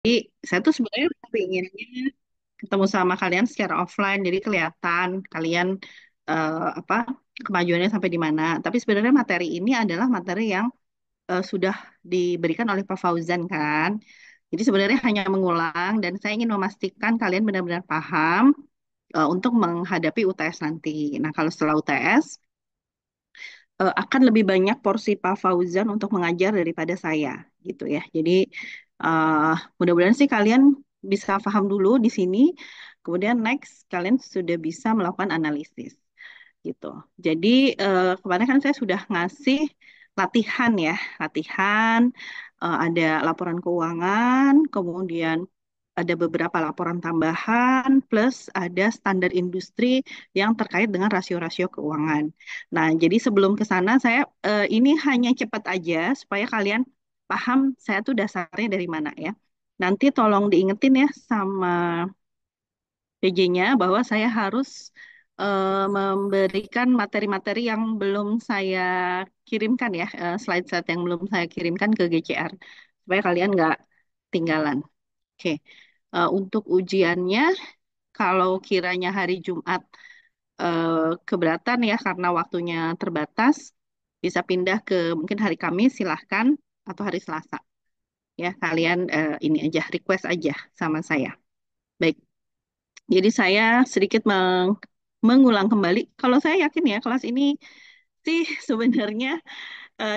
Jadi saya tuh sebenarnya pengennya ketemu sama kalian secara offline, jadi kelihatan kalian apa kemajuannya sampai di mana. Tapi sebenarnya materi ini adalah materi yang sudah diberikan oleh Pak Fauzan kan. Jadi sebenarnya hanya mengulang dan saya ingin memastikan kalian benar-benar paham untuk menghadapi UTS nanti. Nah, kalau setelah UTS akan lebih banyak porsi Pak Fauzan untuk mengajar daripada saya gitu ya. Jadi eh, mudah-mudahan sih kalian bisa paham dulu di sini. Kemudian next kalian sudah bisa melakukan analisis gitu. Jadi kemarin kan saya sudah ngasih latihan ya, latihan ada laporan keuangan, kemudian ada beberapa laporan tambahan, plus ada standar industri yang terkait dengan rasio-rasio keuangan. Nah, jadi sebelum ke sana, saya ini hanya cepat aja supaya kalian paham saya tuh dasarnya dari mana ya. Nanti tolong diingetin ya sama PJ-nya bahwa saya harus memberikan materi-materi yang belum saya kirimkan ya, slide-slide yang belum saya kirimkan ke GCR supaya kalian nggak tinggalan. Oke. Untuk ujiannya, kalau kiranya hari Jumat keberatan ya karena waktunya terbatas, bisa pindah ke mungkin hari Kamis silahkan atau hari Selasa. Ya, kalian ini aja request aja sama saya. Baik, jadi saya sedikit mengulang kembali. Kalau saya yakin ya kelas ini sih sebenarnya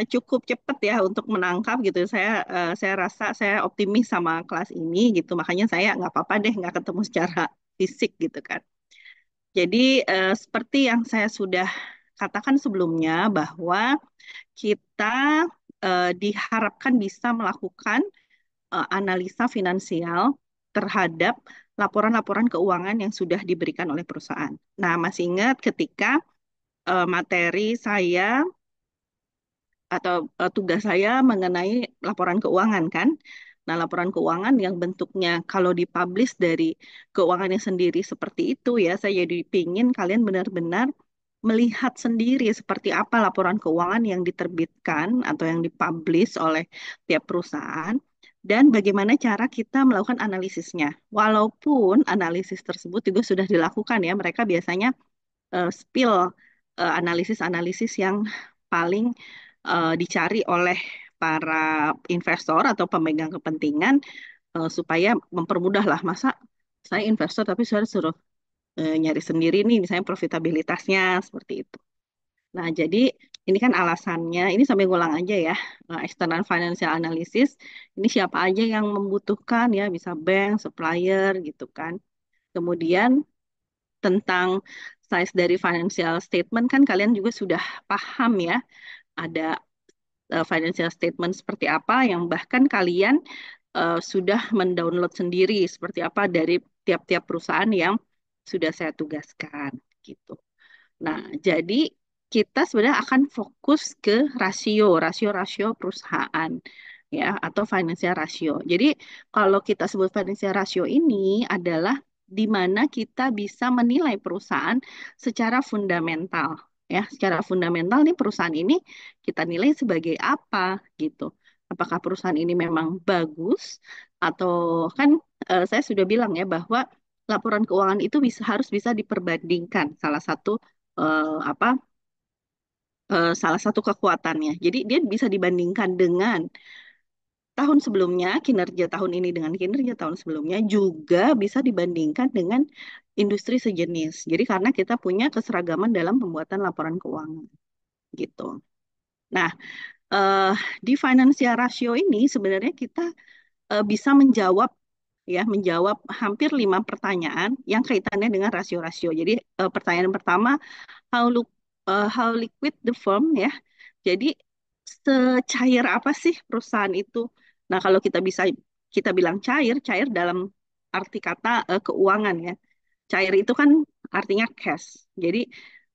cukup cepat ya untuk menangkap gitu. Saya rasa saya optimis sama kelas ini gitu. Makanya saya nggak apa-apa deh nggak ketemu secara fisik gitu kan. Jadi seperti yang saya sudah katakan sebelumnya bahwa kita diharapkan bisa melakukan analisa finansial terhadap laporan-laporan keuangan yang sudah diberikan oleh perusahaan. Nah, masih ingat ketika materi saya atau tugas saya mengenai laporan keuangan kan? Nah, laporan keuangan yang bentuknya kalau dipublish dari keuangannya sendiri seperti itu ya, saya jadi pingin kalian benar-benar melihat sendiri seperti apa laporan keuangan yang diterbitkan atau yang dipublish oleh tiap perusahaan dan bagaimana cara kita melakukan analisisnya. Walaupun analisis tersebut juga sudah dilakukan ya, mereka biasanya spill analisis-analisis yang paling dicari oleh para investor atau pemegang kepentingan supaya mempermudah lah. Masa saya investor tapi saya suruh nyari sendiri nih misalnya profitabilitasnya seperti itu. Nah, jadi ini kan alasannya, ini sampai ngulang aja ya, external financial analysis, ini siapa aja yang membutuhkan ya, bisa bank, supplier gitu kan. Kemudian tentang size dari financial statement kan kalian juga sudah paham ya, ada financial statement seperti apa yang bahkan kalian sudah mendownload sendiri seperti apa dari tiap-tiap perusahaan yang sudah saya tugaskan gitu. Nah, jadi kita sebenarnya akan fokus ke rasio perusahaan ya atau financial ratio. Jadi kalau kita sebut financial ratio ini adalah di mana kita bisa menilai perusahaan secara fundamental ya, secara fundamental nih perusahaan ini kita nilai sebagai apa gitu. Apakah perusahaan ini memang bagus atau kan saya sudah bilang ya bahwa laporan keuangan itu harus bisa diperbandingkan salah satu apa salah satu kekuatannya. Jadi dia bisa dibandingkan dengan tahun sebelumnya, kinerja tahun ini dengan kinerja tahun sebelumnya juga bisa dibandingkan dengan industri sejenis. Jadi karena kita punya keseragaman dalam pembuatan laporan keuangan gitu. Nah, eh, di financial ratio ini sebenarnya kita bisa menjawab ya menjawab hampir 5 pertanyaan yang kaitannya dengan rasio-rasio. Jadi pertanyaan pertama how liquid the firm ya. Jadi secair apa sih perusahaan itu? Nah, kalau kita bilang cair, cair dalam arti kata keuangan ya. Cair itu kan artinya cash. Jadi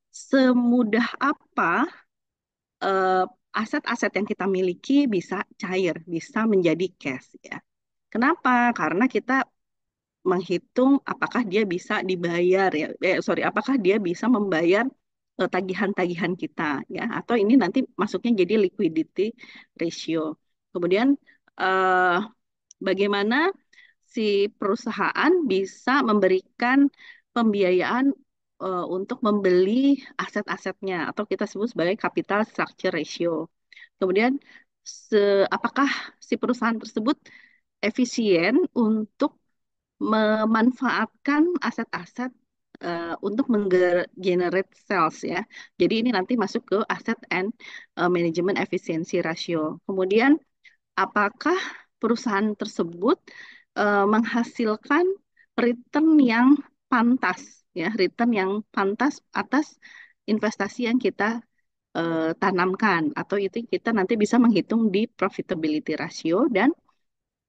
semudah apa eh, aset-aset yang kita miliki bisa cair, bisa menjadi cash ya. Kenapa? Karena kita menghitung apakah dia bisa dibayar ya, sorry, apakah dia bisa membayar tagihan-tagihan kita ya, atau ini nanti masuknya jadi liquidity ratio. Kemudian eh, bagaimana? si perusahaan bisa memberikan pembiayaan untuk membeli aset-asetnya atau kita sebut sebagai capital structure ratio. Kemudian apakah si perusahaan tersebut efisien untuk memanfaatkan aset-aset untuk menggenerate sales ya. Jadi ini nanti masuk ke asset and management efficiency ratio. Kemudian apakah perusahaan tersebut menghasilkan return yang pantas ya, return yang pantas atas investasi yang kita tanamkan atau itu kita nanti bisa menghitung di profitability ratio dan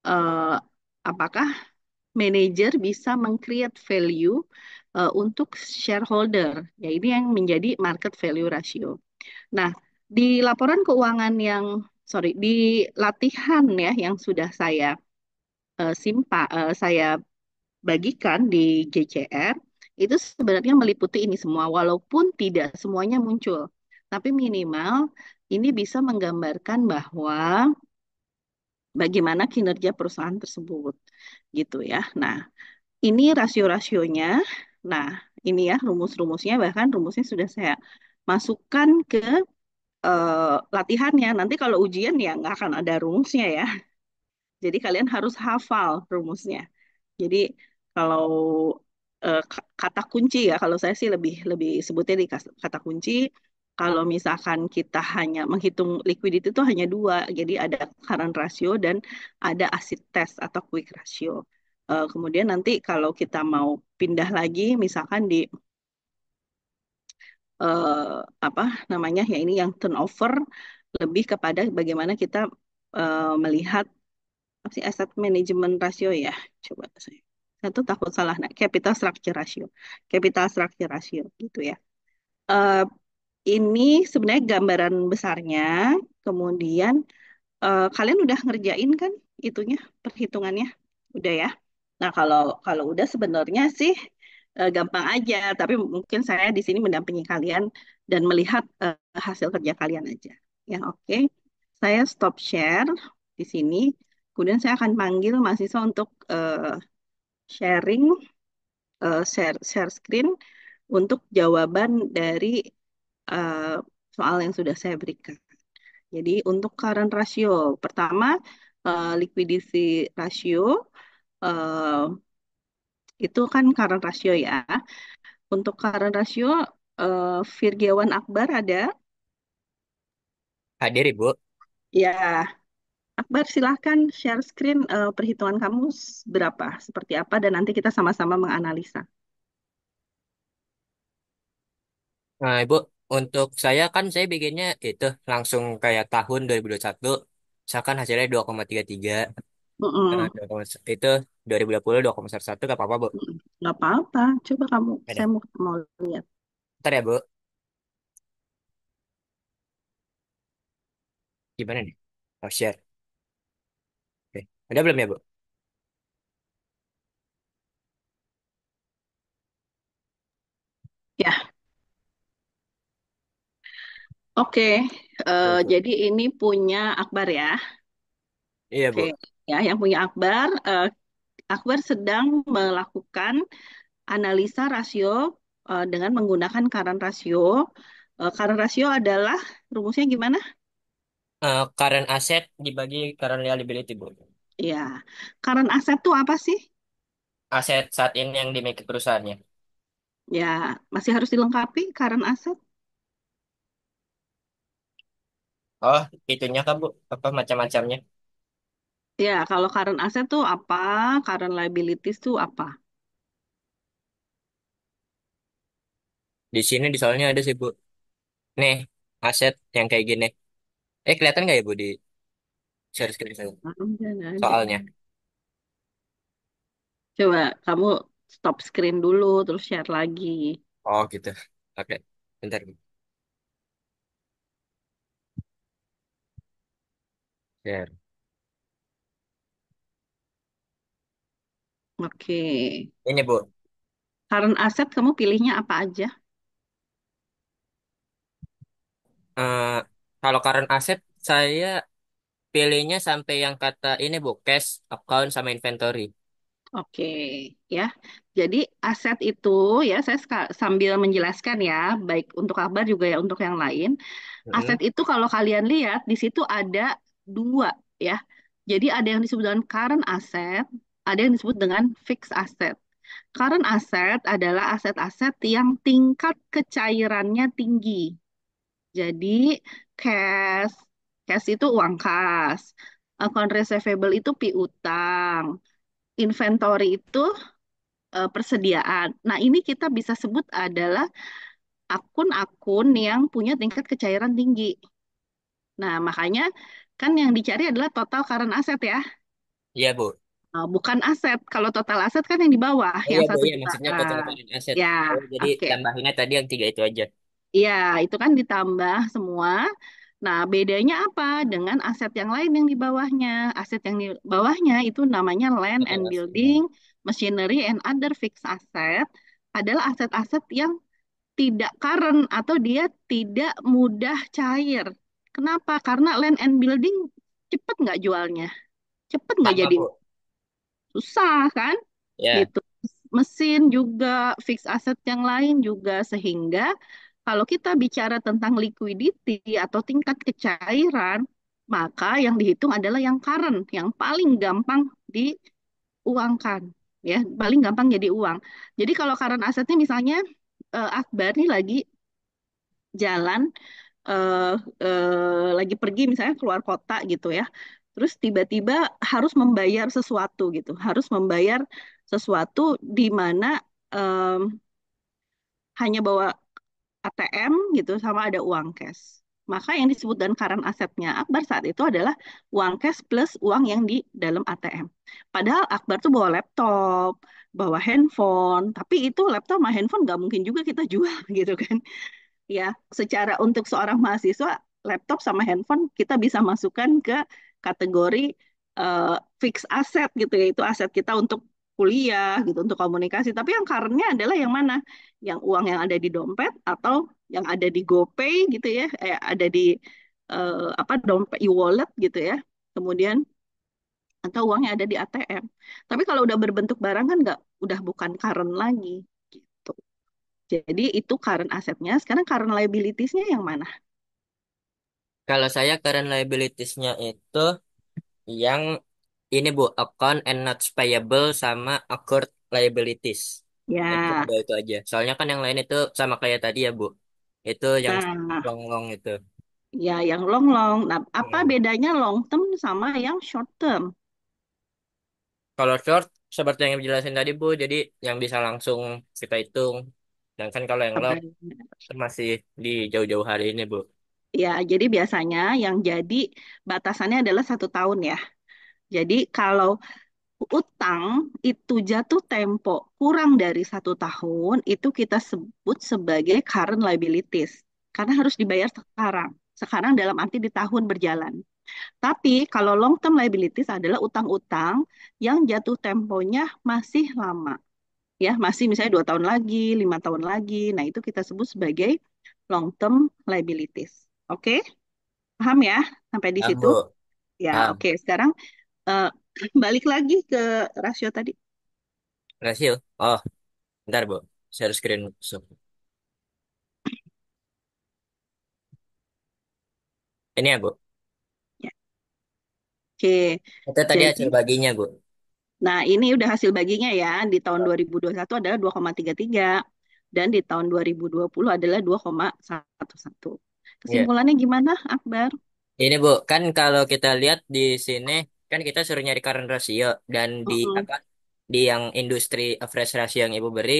eh, apakah manajer bisa meng-create value untuk shareholder. Ya, ini yang menjadi market value ratio. Nah, di laporan keuangan di latihan ya yang sudah saya saya bagikan di GCR, itu sebenarnya meliputi ini semua, walaupun tidak semuanya muncul. Tapi minimal ini bisa menggambarkan bahwa bagaimana kinerja perusahaan tersebut, gitu ya. Nah, ini rasio-rasionya. Nah, ini ya rumus-rumusnya, bahkan rumusnya sudah saya masukkan ke latihannya. Nanti kalau ujian ya nggak akan ada rumusnya ya. Jadi kalian harus hafal rumusnya. Jadi kalau kata kunci ya, kalau saya sih lebih lebih sebutnya di kata kunci. Kalau misalkan kita hanya menghitung liquidity itu hanya dua, jadi ada current ratio dan ada acid test atau quick ratio. Kemudian nanti kalau kita mau pindah lagi, misalkan di apa namanya ya ini yang turnover lebih kepada bagaimana kita melihat apa sih asset management ratio ya. Coba saya tuh takut salah. Nah, capital structure ratio. Capital structure ratio gitu ya. Eh, ini sebenarnya gambaran besarnya. Kemudian kalian udah ngerjain kan itunya perhitungannya? Udah ya. Nah, kalau kalau udah sebenarnya sih gampang aja, tapi mungkin saya di sini mendampingi kalian dan melihat hasil kerja kalian aja. Ya, oke. Saya stop share di sini. Kemudian saya akan panggil mahasiswa untuk sharing, share screen untuk jawaban dari eh, soal yang sudah saya berikan. Jadi untuk current ratio, pertama liquidity ratio eh, itu kan current ratio ya. Untuk current ratio, Virgiawan Akbar ada. Hadir Ibu. Ya, Akbar silahkan share screen perhitungan kamu berapa, seperti apa, dan nanti kita sama-sama menganalisa. Nah, Ibu, untuk saya kan saya bikinnya itu langsung kayak tahun 2021. Misalkan hasilnya 2,33. Nah, Mm-mm. itu 2020 2,11 gak apa-apa, Bu. Nggak apa-apa, coba kamu, Ada. saya mau lihat. Ntar ya, Bu. Gimana nih? Oh, share. Oke. Ada belum ya, Bu? Ya, oke. Tuh, tuh. Jadi ini punya Akbar ya. Iya, Oke, Bu. ya, yang punya Akbar, Akbar sedang melakukan analisa rasio dengan menggunakan current ratio. Current ratio adalah rumusnya gimana? Current asset dibagi current liability, Bu. Ya, current asset itu apa sih? Aset saat ini yang dimiliki perusahaannya. Ya, masih harus dilengkapi current asset. Oh, itunya kan, Bu. Apa macam-macamnya. Ya, kalau current asset tuh apa? Current liabilities tuh apa? Di sini di soalnya ada sih, Bu. Nih, aset yang kayak gini. Kelihatan nggak ya, Bu, di share screen saya? Nggak ada. Soalnya. Coba kamu stop screen dulu, terus share lagi. Oh, gitu. Oke. Bentar, Bu. Share. Oke. Ini, Bu. Current asset kamu pilihnya apa aja? Eh, Kalau current asset, saya pilihnya sampai yang kata ini, Bu. Cash, account, sama inventory. Oke, ya. Jadi aset itu ya saya sambil menjelaskan ya, baik untuk kabar juga ya untuk yang lain. Aset Mm-mm. itu kalau kalian lihat di situ ada dua ya. Jadi ada yang disebut dengan current asset, ada yang disebut dengan fixed asset. Current asset adalah aset-aset yang tingkat kecairannya tinggi. Jadi cash, cash itu uang kas. Account receivable itu piutang. Inventory itu persediaan. Nah, ini kita bisa sebut adalah akun-akun yang punya tingkat kecairan tinggi. Nah, makanya kan yang dicari adalah total current asset ya, Iya, Bu. bukan aset. Kalau total aset kan yang di bawah, Oh yang iya, Bu. satu Iya, maksudnya total jutaan. current asset. Ya, Oh, jadi oke. tambahinnya tadi yang tiga itu aja. Iya, itu kan ditambah semua. Nah, bedanya apa dengan aset yang lain yang di bawahnya? Aset yang di bawahnya itu namanya land Oke, and Mas. building, machinery and other fixed asset adalah aset-aset yang tidak current atau dia tidak mudah cair. Kenapa? Karena land and building cepet nggak jualnya, cepet nggak Sama, jadi, Bu. susah kan? Ya. Gitu. Mesin juga, fixed asset yang lain juga, sehingga kalau kita bicara tentang liquidity atau tingkat kecairan, maka yang dihitung adalah yang current, yang paling gampang diuangkan, ya, paling gampang jadi uang. Jadi kalau current asetnya misalnya Akbar nih lagi jalan eh, lagi pergi misalnya keluar kota gitu ya. Terus tiba-tiba harus membayar sesuatu gitu, harus membayar sesuatu di mana em, hanya bawa ATM gitu sama ada uang cash. Maka yang disebut dan current asetnya Akbar saat itu adalah uang cash plus uang yang di dalam ATM. Padahal Akbar tuh bawa laptop, bawa handphone, tapi itu laptop sama handphone nggak mungkin juga kita jual gitu kan. Ya, secara untuk seorang mahasiswa, laptop sama handphone kita bisa masukkan ke kategori eh, fixed asset gitu ya, itu aset kita untuk kuliah gitu, untuk komunikasi. Tapi yang currentnya adalah yang mana? Yang uang yang ada di dompet atau yang ada di GoPay gitu ya, ada di apa dompet e-wallet gitu ya. Kemudian atau uang yang ada di ATM. Tapi kalau udah berbentuk barang kan nggak, udah bukan current lagi gitu. Jadi itu current asetnya. Sekarang current liabilitiesnya yang mana? Kalau saya current liabilities-nya itu yang ini, Bu, account and notes payable sama accrued liabilities. Itu Ya, udah itu aja. Soalnya kan yang lain itu sama kayak tadi ya, Bu. Itu yang nah, long-long itu. ya yang long long. Nah, apa Hmm. bedanya long term sama yang short term? Kalau short, seperti yang dijelasin tadi, Bu, jadi yang bisa langsung kita hitung. Dan kan kalau yang long, itu masih di jauh-jauh hari ini, Bu. Ya, jadi biasanya yang jadi batasannya adalah 1 tahun ya. Jadi kalau utang itu jatuh tempo kurang dari 1 tahun, itu kita sebut sebagai current liabilities. Karena harus dibayar sekarang. Sekarang dalam arti di tahun berjalan. Tapi kalau long term liabilities adalah utang-utang yang jatuh temponya masih lama. Ya, masih misalnya 2 tahun lagi, 5 tahun lagi. Nah, itu kita sebut sebagai long term liabilities. Oke, paham ya sampai di Paham, situ? Bu. Ya, oke. Paham. Sekarang eh, balik lagi ke rasio tadi. Rasio. Oh, bentar, Bu. Share screen. Ini ya, Bu. Ya, oke. Itu tadi Jadi, hasil baginya, Bu. nah ini udah hasil baginya ya. Di tahun 2021 adalah 2,33 dan di tahun 2020 adalah 2,11. Iya. Kesimpulannya gimana, Akbar? Ini, Bu, kan kalau kita lihat di sini, kan kita suruh nyari current ratio. Dan di Mm-mm, apa? Di yang industri average ratio yang Ibu beri,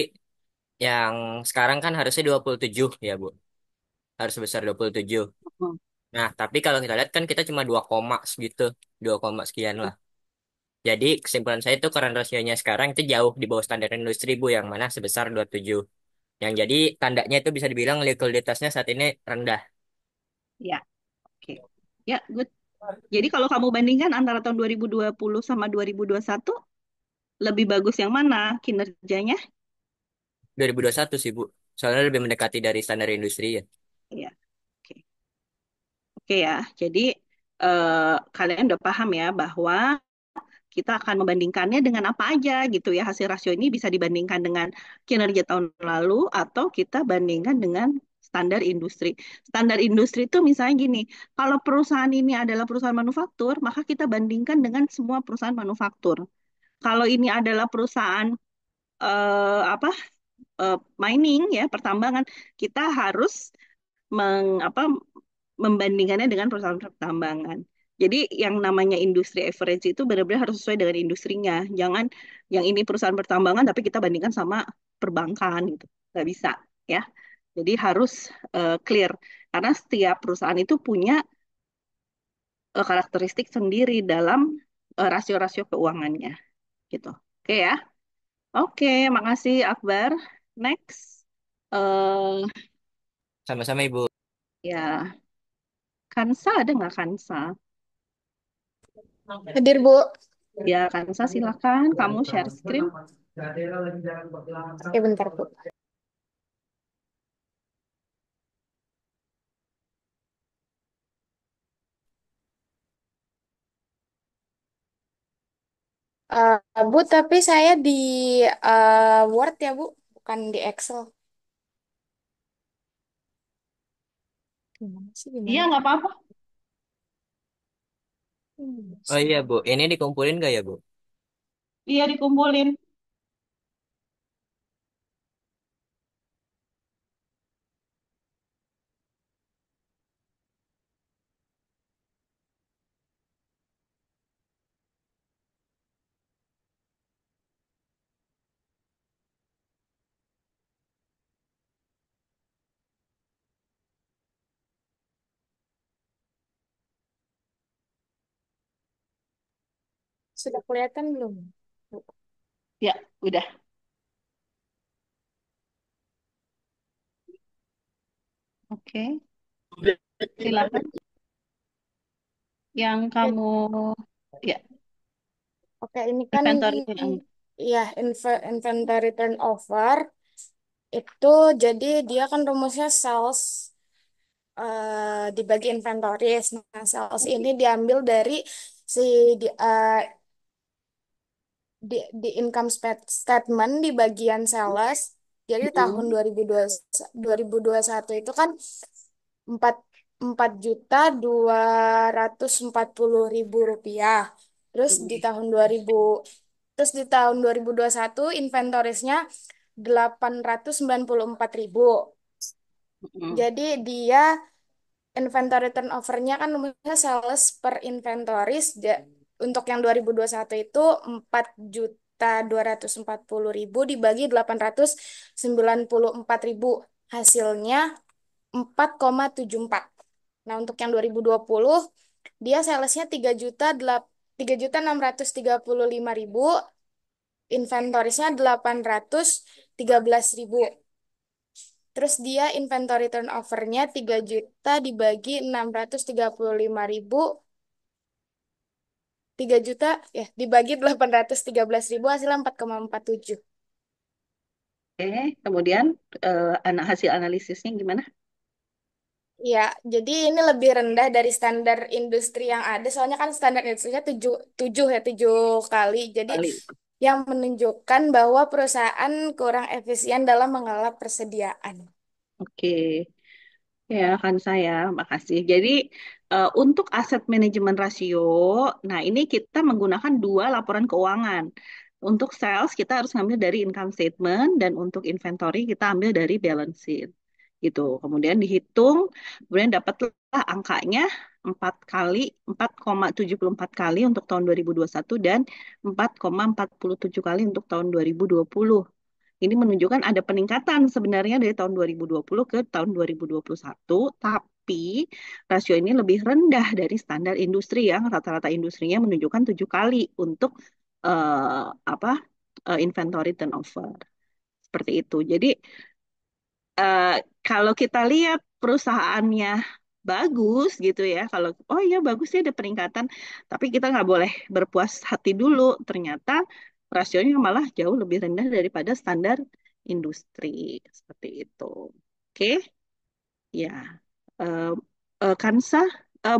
yang sekarang kan harusnya 27 ya, Bu. Harus sebesar 27. mm-mm. Nah, tapi kalau kita lihat kan kita cuma 2 koma segitu. 2 koma sekian lah. Jadi kesimpulan saya itu current ratio-nya sekarang itu jauh di bawah standar industri, Bu, yang mana sebesar 27. Yang jadi tandanya itu bisa dibilang likuiditasnya saat ini rendah. Ya, oke. Ya, good. Jadi kalau kamu bandingkan antara tahun 2020 sama 2021, lebih bagus yang mana kinerjanya? 2021 sih, Bu. Soalnya lebih mendekati dari standar industri ya. Ya, oke. Oke ya. Jadi kalian udah paham ya bahwa kita akan membandingkannya dengan apa aja gitu ya. Hasil rasio ini bisa dibandingkan dengan kinerja tahun lalu atau kita bandingkan dengan standar industri. Standar industri itu misalnya gini, kalau perusahaan ini adalah perusahaan manufaktur, maka kita bandingkan dengan semua perusahaan manufaktur. Kalau ini adalah perusahaan apa mining ya, pertambangan, kita harus apa, membandingkannya dengan perusahaan pertambangan. Jadi yang namanya industri average itu benar-benar harus sesuai dengan industrinya. Jangan yang ini perusahaan pertambangan tapi kita bandingkan sama perbankan gitu. Nggak bisa ya. Jadi harus clear. Karena setiap perusahaan itu punya karakteristik sendiri dalam rasio-rasio keuangannya gitu. Oke ya. Oke, makasih Akbar. Next. eh Sama-sama Ibu. ya, Kansa ada nggak Kansa? Hadir, Bu. Ya, Kansa silakan kamu share screen. Oke, bentar, Bu. Bu, tapi saya di Word ya, Bu, bukan di Excel. Gimana sih, Iya, gimana? nggak apa-apa. Oh iya Bu, ini dikumpulin nggak ya Bu? Iya, dikumpulin. Sudah kelihatan belum, Bu? Ya, udah. Oke, silakan. Yang kamu, ya, Oke, ini kan inventory. ya inventory turnover itu jadi dia kan rumusnya sales dibagi inventories. Nah, sales ini diambil dari si di, eh, di income statement di bagian sales. Jadi tahun Mm, 2021 itu kan 4 4.240.000 rupiah. Terus di mm, tahun 2000 terus di tahun 2021 inventorisnya 894.000. mm, Jadi dia inventory turnover-nya kan nomornya sales per inventories untuk yang 2021 itu 4.240.000 dibagi 894.000, hasilnya 4,74. Nah, untuk yang 2020 dia salesnya 3.635.000, inventorisnya 813.000. Terus dia inventory turnover-nya 3 juta dibagi 635.000, 3 juta ya dibagi 813.000, hasilnya 4,47. Oke, kemudian hasil analisisnya gimana? Ya, jadi ini lebih rendah dari standar industri yang ada. Soalnya kan standar industrinya 7, 7 ya, 7 kali. Jadi Kali. yang menunjukkan bahwa perusahaan kurang efisien dalam mengelola persediaan. Oke. Ya, kan saya, makasih. Jadi, untuk aset manajemen rasio, nah ini kita menggunakan dua laporan keuangan. Untuk sales, kita harus ngambil dari income statement, dan untuk inventory, kita ambil dari balance sheet. Gitu. Kemudian dihitung, kemudian dapatlah angkanya 4 kali, 4,74 kali untuk tahun 2021 dan 4,47 kali untuk tahun 2020. Ini menunjukkan ada peningkatan sebenarnya dari tahun 2020 ke tahun 2021, tapi rasio ini lebih rendah dari standar industri yang rata-rata industrinya menunjukkan 7 kali untuk apa inventory turnover. Seperti itu. Jadi eh, kalau kita lihat perusahaannya bagus gitu ya, kalau oh iya bagus sih ada peningkatan, tapi kita nggak boleh berpuas hati dulu. Ternyata rasionya malah jauh lebih rendah daripada standar industri seperti itu. Oke, ya. Kansa,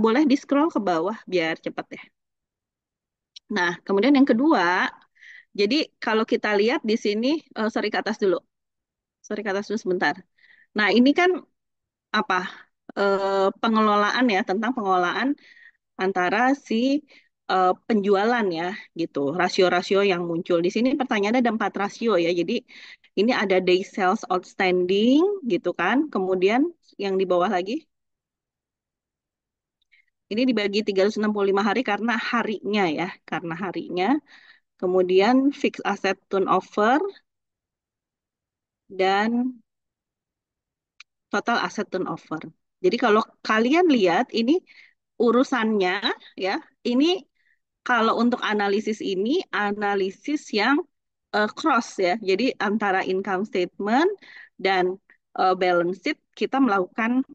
boleh di scroll ke bawah biar cepat ya. Nah, kemudian yang kedua, jadi kalau kita lihat di sini, sorry ke atas dulu, sorry ke atas dulu sebentar. Nah, ini kan apa? Pengelolaan ya, tentang pengelolaan antara si penjualan ya, gitu. Rasio-rasio yang muncul di sini pertanyaannya ada 4 rasio ya. Jadi ini ada day sales outstanding gitu kan. Kemudian yang di bawah lagi, ini dibagi 365 hari karena harinya ya, karena harinya. Kemudian fixed asset turnover dan total asset turnover. Jadi kalau kalian lihat ini urusannya ya, ini kalau untuk analisis ini analisis yang cross ya. Jadi antara income statement dan balance sheet kita melakukan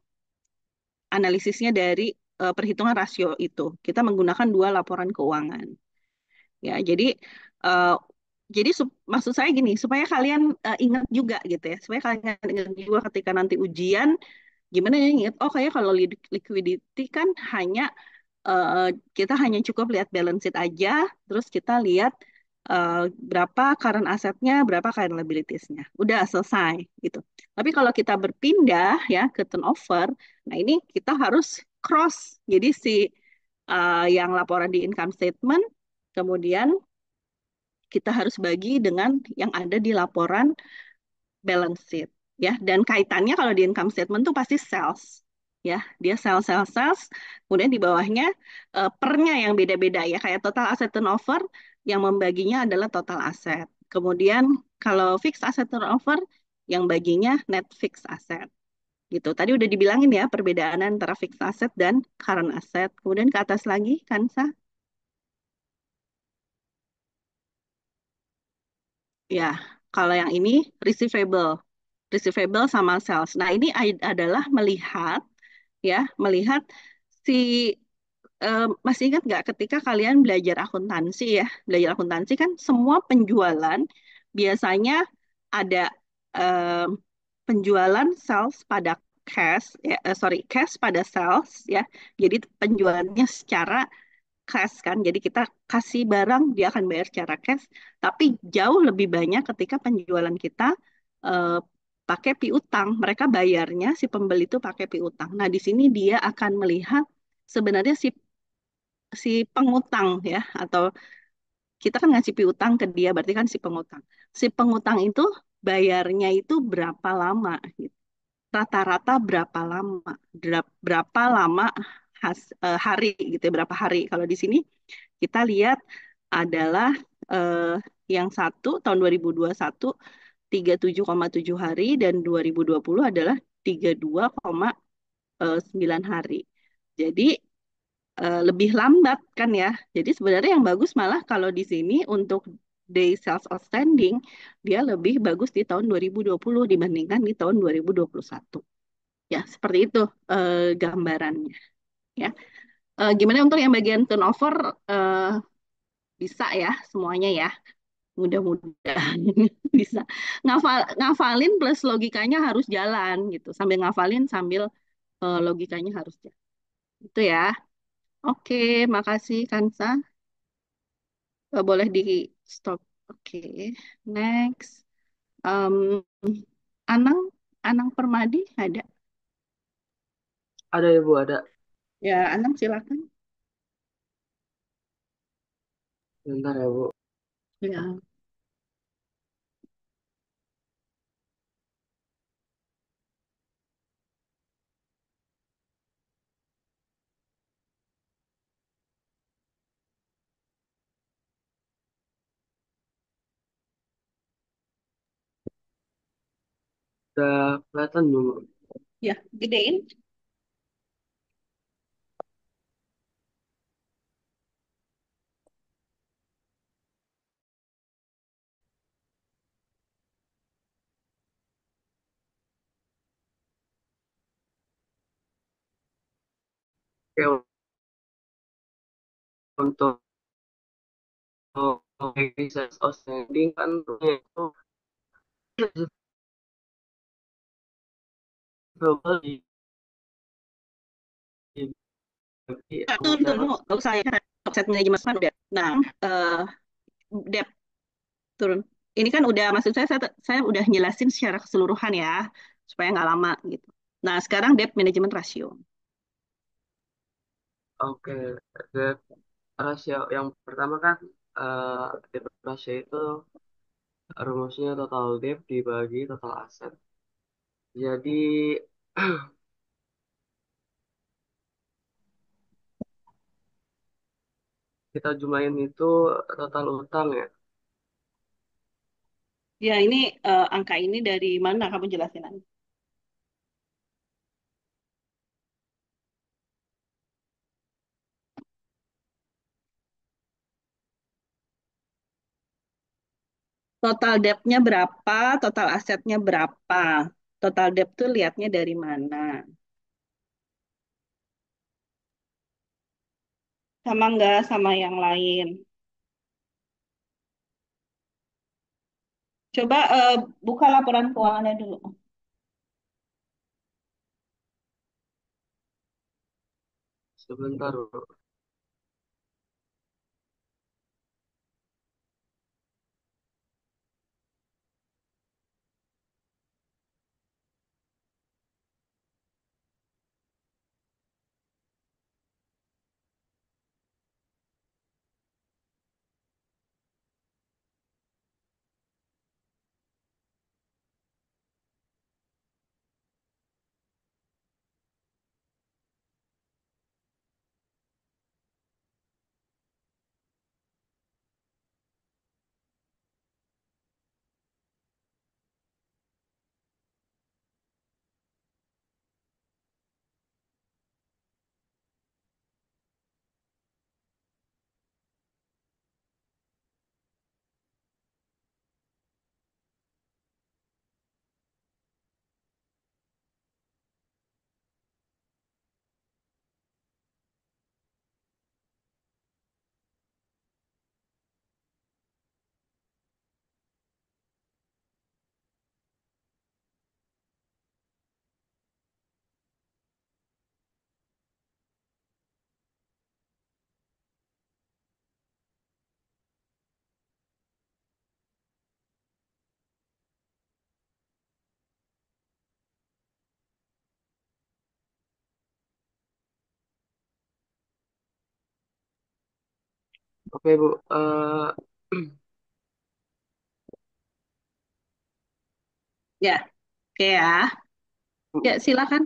analisisnya dari perhitungan rasio itu. Kita menggunakan 2 laporan keuangan. Ya, eh, jadi maksud saya gini, supaya kalian ingat juga gitu ya, supaya kalian ingat juga ketika nanti ujian, gimana ya ingat, oh kayak kalau liquidity kan hanya eh, kita hanya cukup lihat balance sheet aja, terus kita lihat eh, berapa current asetnya, berapa current liabilitiesnya. Udah selesai gitu. Tapi kalau kita berpindah ya ke turnover, nah ini kita harus cross. Jadi si yang laporan di income statement, kemudian kita harus bagi dengan yang ada di laporan balance sheet ya, dan kaitannya kalau di income statement tuh pasti sales ya, dia sales sales sales, kemudian di bawahnya pernya yang beda-beda ya, kayak total asset turnover yang membaginya adalah total aset, kemudian kalau fixed asset turnover yang baginya net fixed asset gitu. Tadi udah dibilangin ya perbedaan antara fixed asset dan current asset. Kemudian ke atas lagi Kansa. Ya, kalau yang ini receivable, receivable sama sales. Nah, ini adalah melihat ya, melihat si masih ingat nggak ketika kalian belajar akuntansi ya, belajar akuntansi kan semua penjualan biasanya ada eh, penjualan sales pada cash, ya, sorry, cash pada sales ya. Jadi penjualannya secara cash kan. Jadi kita kasih barang, dia akan bayar secara cash. Tapi jauh lebih banyak ketika penjualan kita eh, pakai piutang. Mereka bayarnya si pembeli itu pakai piutang. Nah, di sini dia akan melihat sebenarnya si pengutang ya, atau kita kan ngasih piutang ke dia, berarti kan si pengutang. Si pengutang itu bayarnya itu berapa lama gitu. Rata-rata berapa lama? Berapa lama hari gitu ya, berapa hari. Kalau di sini kita lihat adalah eh, yang satu tahun 2021 37,7 hari dan 2020 adalah 32,9 hari. Jadi lebih lambat kan ya. Jadi sebenarnya yang bagus malah kalau di sini untuk day sales outstanding dia lebih bagus di tahun 2020 dibandingkan di tahun 2021. Ya, seperti itu gambarannya ya. Gimana untuk yang bagian turnover eh, bisa ya semuanya ya. Mudah-mudahan bisa. Ngafalin plus logikanya harus jalan gitu. Sambil ngafalin sambil logikanya harus jalan. Itu ya. Oke, makasih Kansa. Boleh di stop. Oke, next. Em, Anang, Anang Permadi ada. Ada ya Bu, ada. Ya, Anang silakan. Bentar ya Bu. Ya, Udah kelihatan dulu. ya, gedein. Oke, untuk research outstanding kan itu global dibagi Tunggu, antara tunggu, nggak usah ya. offset manajemen udah. Nah, eh, debt turun. Ini kan udah maksud saya udah jelasin secara keseluruhan ya supaya nggak lama gitu. Nah, sekarang debt management ratio. Oke, debt rasio yang pertama kan debt ratio itu rumusnya total debt dibagi total aset. Jadi kita jumlahin itu total utang ya. Ya, ini angka ini dari mana kamu jelasin nanti? Total debt-nya berapa, total asetnya berapa? Total debt tuh lihatnya dari mana? Sama nggak sama yang lain? Coba buka laporan keuangannya dulu. Sebentar, Bro. Oke, Bu. Ya, oke ya. Ya, silakan,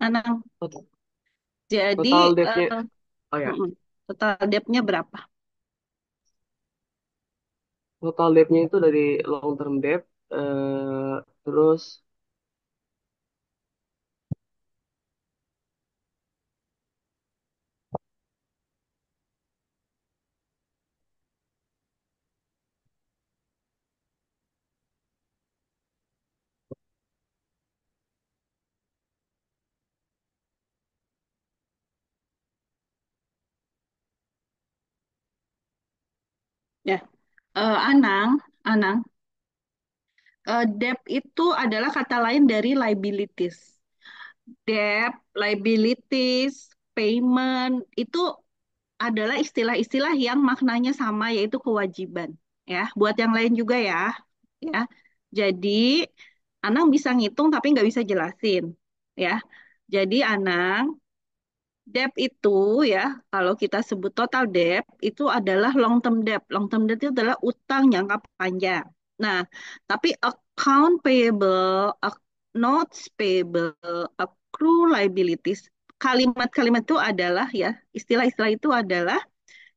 Anang. tot- Jadi, total debt-nya, eh, oh ya, total debt-nya berapa? total debt-nya itu dari long term debt, terus Ya, Anang, Anang, debt itu adalah kata lain dari liabilities. Debt, liabilities, payment itu adalah istilah-istilah yang maknanya sama yaitu kewajiban. Ya, buat yang lain juga ya. Ya, jadi Anang bisa ngitung tapi nggak bisa jelasin. Ya, jadi Anang debt itu ya, kalau kita sebut total debt itu adalah long term debt. Long term debt itu adalah utang jangka panjang. Nah, tapi account payable, notes payable, accrue liabilities, kalimat-kalimat itu adalah ya, istilah-istilah itu adalah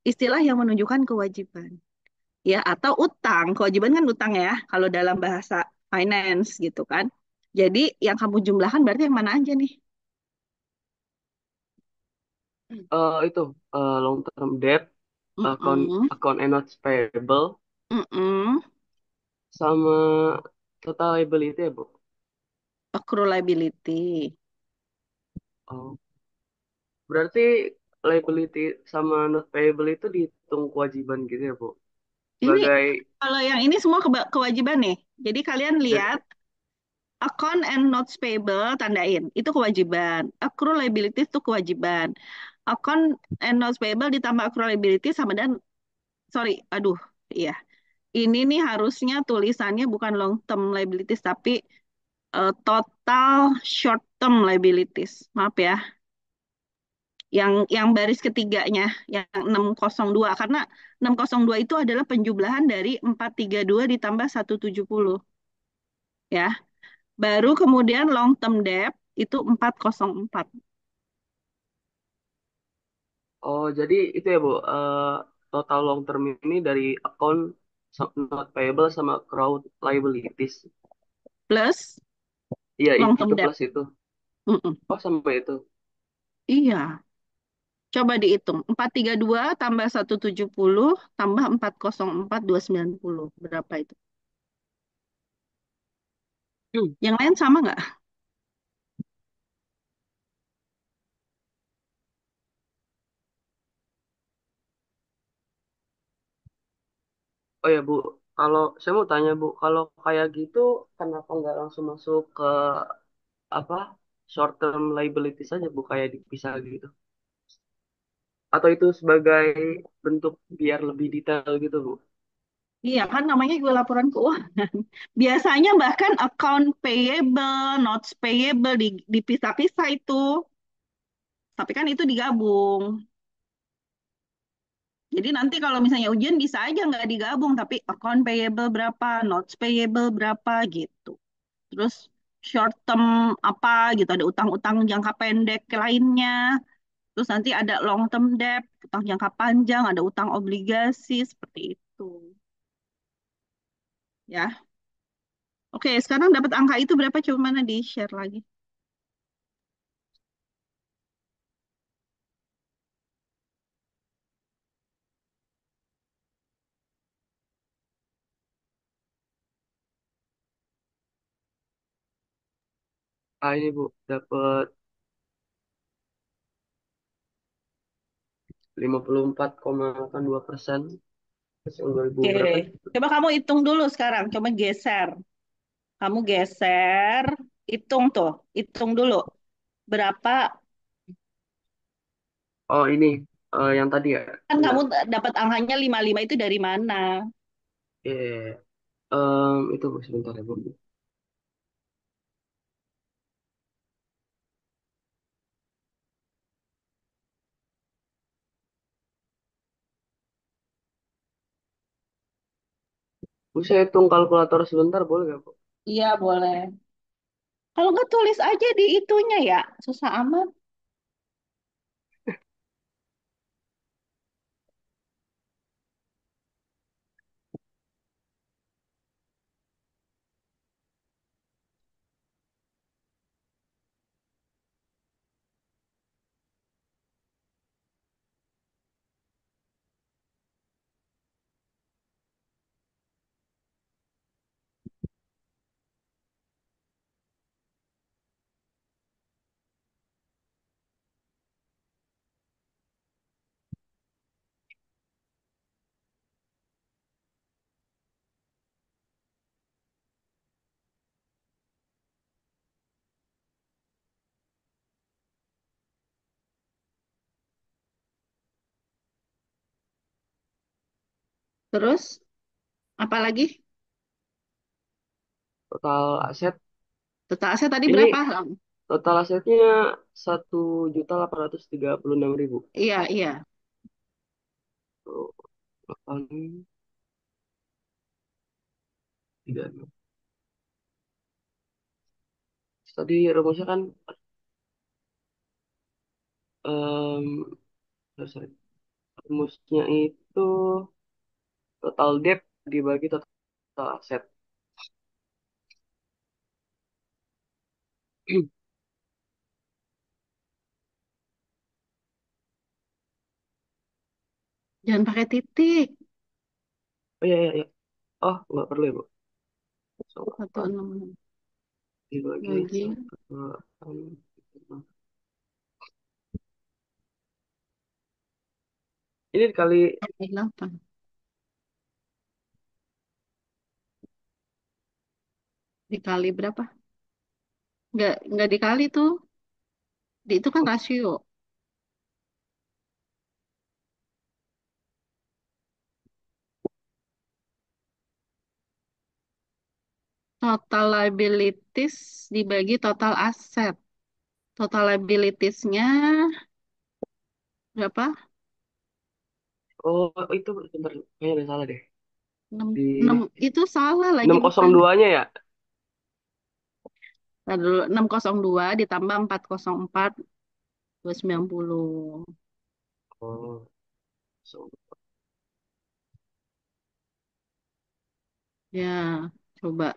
istilah yang menunjukkan kewajiban. Ya, atau utang. Kewajiban kan utang ya, kalau dalam bahasa finance gitu kan. Jadi yang kamu jumlahkan berarti yang mana aja nih? itu long term debt, account Mm-mm. account and notes payable, Mm-mm. sama total liability ya, Bu. Accrue liability. Oh, berarti liability sama not payable itu dihitung kewajiban gitu ya, Bu. Ini Sebagai kalau yang ini semua kewajiban nih. Jadi kalian lihat account and notes payable tandain itu kewajiban. Accrue liabilities itu kewajiban. account and notes payable ditambah accrual liability sama dan sorry, aduh, iya. Ini nih harusnya tulisannya bukan long term liabilities tapi total short term liabilities. Maaf ya. Yang baris ketiganya, yang 602 karena 602 itu adalah penjumlahan dari 432 ditambah 170 ya. Baru kemudian long term debt itu 404. Oh, jadi itu ya, Bu. Total long term ini dari account not payable sama crowd liabilities. Plus Iya, long itu term debt. plus itu. Mm-mm. Oh, sama itu. Iya, coba dihitung. 432 tambah 170 tambah 404 290. Berapa itu? Hmm. Yang lain sama nggak? Oh ya, Bu. Kalau saya mau tanya, Bu, kalau kayak gitu, kenapa nggak langsung masuk ke apa short term liabilities saja, Bu, kayak dipisah gitu? Atau itu sebagai bentuk biar lebih detail gitu, Bu? Iya kan namanya juga laporan keuangan. Biasanya bahkan account payable, notes payable dipisah-pisah itu. Tapi kan itu digabung. Jadi nanti kalau misalnya ujian bisa aja nggak digabung, tapi account payable berapa, notes payable berapa gitu. Terus short term apa gitu, ada utang-utang jangka pendek lainnya. Terus nanti ada long term debt, utang jangka panjang, ada utang obligasi seperti itu. Ya, oke. Sekarang dapat angka itu berapa? Coba mana di share lagi. Ah, ini, Bu, dapat 54,82% yang 2000 Oke, berapa nih? coba kamu hitung dulu sekarang. Coba geser. Kamu geser, hitung tuh, hitung dulu. Berapa, Oh, ini yang tadi ya. kan kamu Bentar. dapat angkanya 55 itu dari mana? Iya. Itu, Bu, sebentar ya, Bu. Bu, saya hitung kalkulator sebentar, boleh nggak, Bu? Iya, boleh. Kalau nggak tulis aja di itunya ya, susah amat. Terus, apa lagi? Total aset Total aset tadi ini berapa? total asetnya 1.836.000. Iya, iya. Tuh, 8, 36. Tadi rumusnya kan em, sorry, rumusnya itu total debt dibagi total aset. Jangan pakai titik. Oh iya, iya, iya. Oh, nggak perlu ya, Bu. Satu 1,8 enam enam dibagi bagi 1,8. Ini dikali, 8. Dikali berapa? Nggak dikali tuh. Itu kan rasio. Total liabilities dibagi total aset. Total liabilitiesnya berapa? Oh, itu bentar. Kayaknya ada salah deh. 6, Di 6 itu salah lagi bukan. 602-nya ya? Ntar dulu 602 ditambah 404 290. Oh, so. Ya, coba.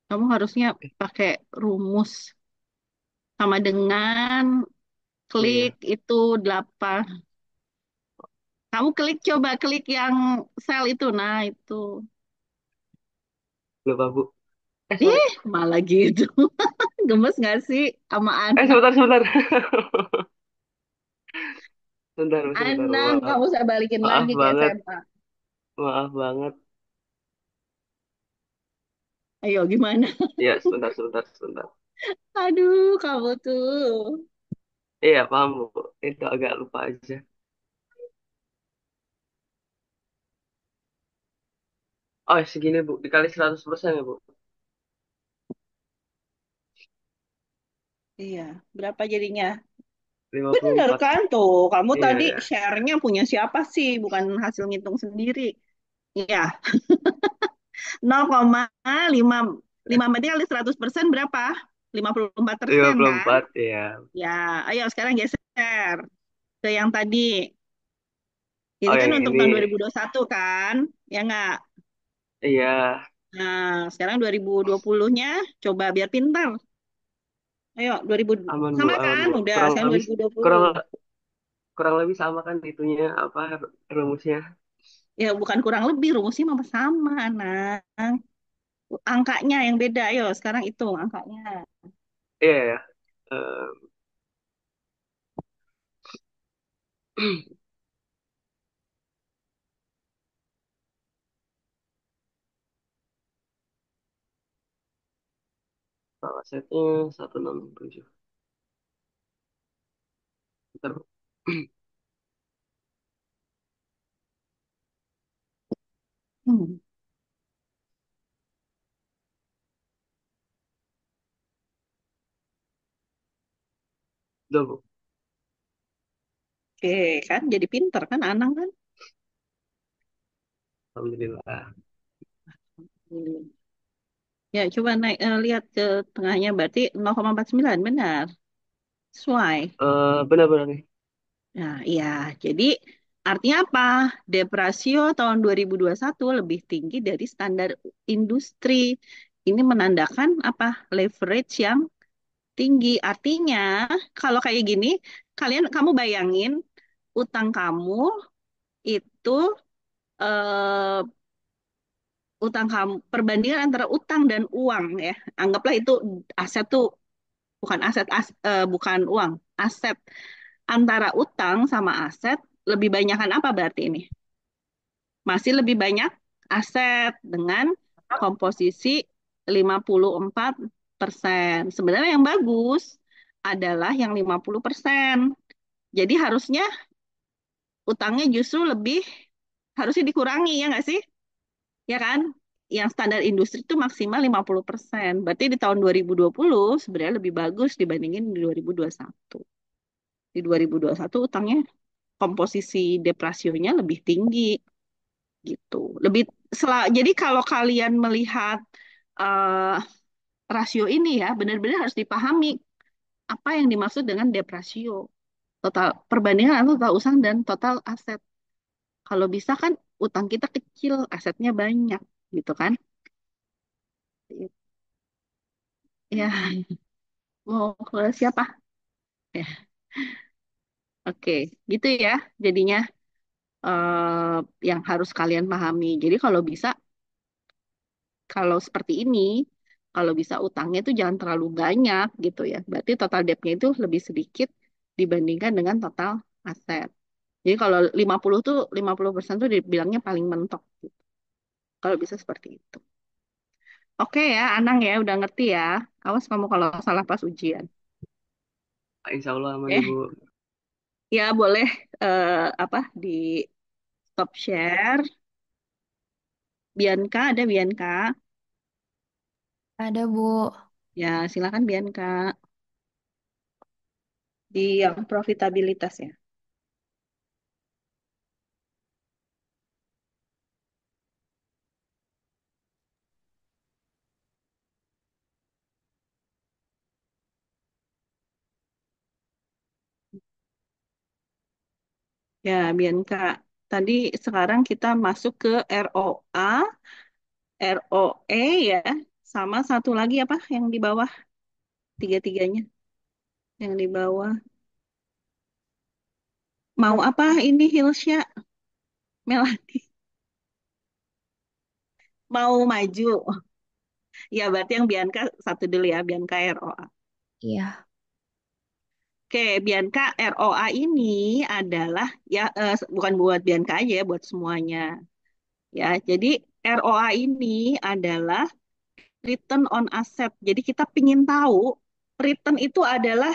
Kamu harusnya pakai rumus sama dengan klik Iya, itu 8. Kamu klik coba klik yang sel itu. Nah, itu. lupa Bu. Sorry. Ih, malah gitu. Gemes gak sih sama anak? Sebentar, sebentar. Sebentar, sebentar. Anak, Maaf, kamu saya balikin maaf lagi ke banget. SMA. Maaf banget. Ayo, gimana? Ya, sebentar, sebentar, sebentar. Aduh, kamu tuh. Iya, paham Bu. Itu agak lupa aja. Oh, segini Bu. Dikali 100% ya Bu. Iya, berapa jadinya? lima puluh Bener empat kan tuh, kamu Iya, tadi ya. share-nya punya siapa sih, bukan hasil ngitung sendiri. Iya, 0,5 5 berarti kali 100% berapa? 54% kan? 54 ya. Ya, ayo sekarang geser ke yang tadi. Ini Oh, kan yang untuk ini. tahun 2021 kan? Ya nggak? Iya, Nah, sekarang 2020-nya coba biar pintar. Ayo, 2000 aman Bu, sama aman kan? Bu. Udah, Kurang sekarang lebih 2020. kurang kurang lebih sama kan itunya apa rumusnya? Ya, bukan kurang lebih, rumusnya mah sama, nah. Angkanya yang beda, ayo sekarang hitung angkanya. Iya ya. Eh, salah setnya 167. Bentar, Bu. Hmm. Udah Bu. Oke, kan jadi pinter kan Anang kan? Alhamdulillah. Hmm. Ya, coba naik lihat ke tengahnya berarti 0,49 benar. Sesuai. Benar-benar nih. Nah, iya. Jadi artinya apa? Deprasio tahun 2021 lebih tinggi dari standar industri. Ini menandakan apa? Leverage yang tinggi. Artinya kalau kayak gini, kamu bayangin utang kamu itu eh, utang kamu perbandingan antara utang dan uang ya. Anggaplah itu aset tuh bukan bukan uang, aset. Antara utang sama aset lebih banyakkan apa berarti ini? Masih lebih banyak aset dengan komposisi 54%. Sebenarnya yang bagus adalah yang 50%. Jadi harusnya utangnya justru lebih harusnya dikurangi ya nggak sih? Ya kan? Yang standar industri itu maksimal 50%. Berarti di tahun 2020 sebenarnya lebih bagus dibandingin di 2021. Di 2021 utangnya komposisi deprasionya lebih tinggi gitu. Jadi kalau kalian melihat eh, rasio ini ya benar-benar harus dipahami apa yang dimaksud dengan deprasio. Total perbandingan antara total utang dan total aset. Kalau bisa kan utang kita kecil, asetnya banyak gitu kan? Ya, mau ke siapa? Ya, oke, gitu ya. Jadinya yang harus kalian pahami. Jadi kalau bisa, kalau seperti ini, kalau bisa utangnya itu jangan terlalu banyak gitu ya. Berarti total debt-nya itu lebih sedikit dibandingkan dengan total aset. Jadi kalau 50 tuh 50% tuh dibilangnya paling mentok gitu. Kalau bisa seperti itu. Oke ya, Anang ya, udah ngerti ya. Awas kamu kalau salah pas ujian. Insya Allah aman Oke, Ibu. ya boleh apa di stop share. Bianca ada Bianca. Ada, Bu. Ya, silakan Bianca di yang profitabilitas ya. Ya, Bianca. Tadi sekarang kita masuk ke ROA, ROE ya, sama satu lagi apa yang di bawah, tiga-tiganya yang di bawah. Mau apa ini Hilsya? Melati mau maju. Ya, berarti yang Bianca satu dulu ya, Bianca ROA. Iya. Oke, Bianca ROA ini adalah ya bukan buat Bianca aja ya, buat semuanya. Ya, jadi ROA ini adalah return on asset. Jadi kita pingin tahu return itu adalah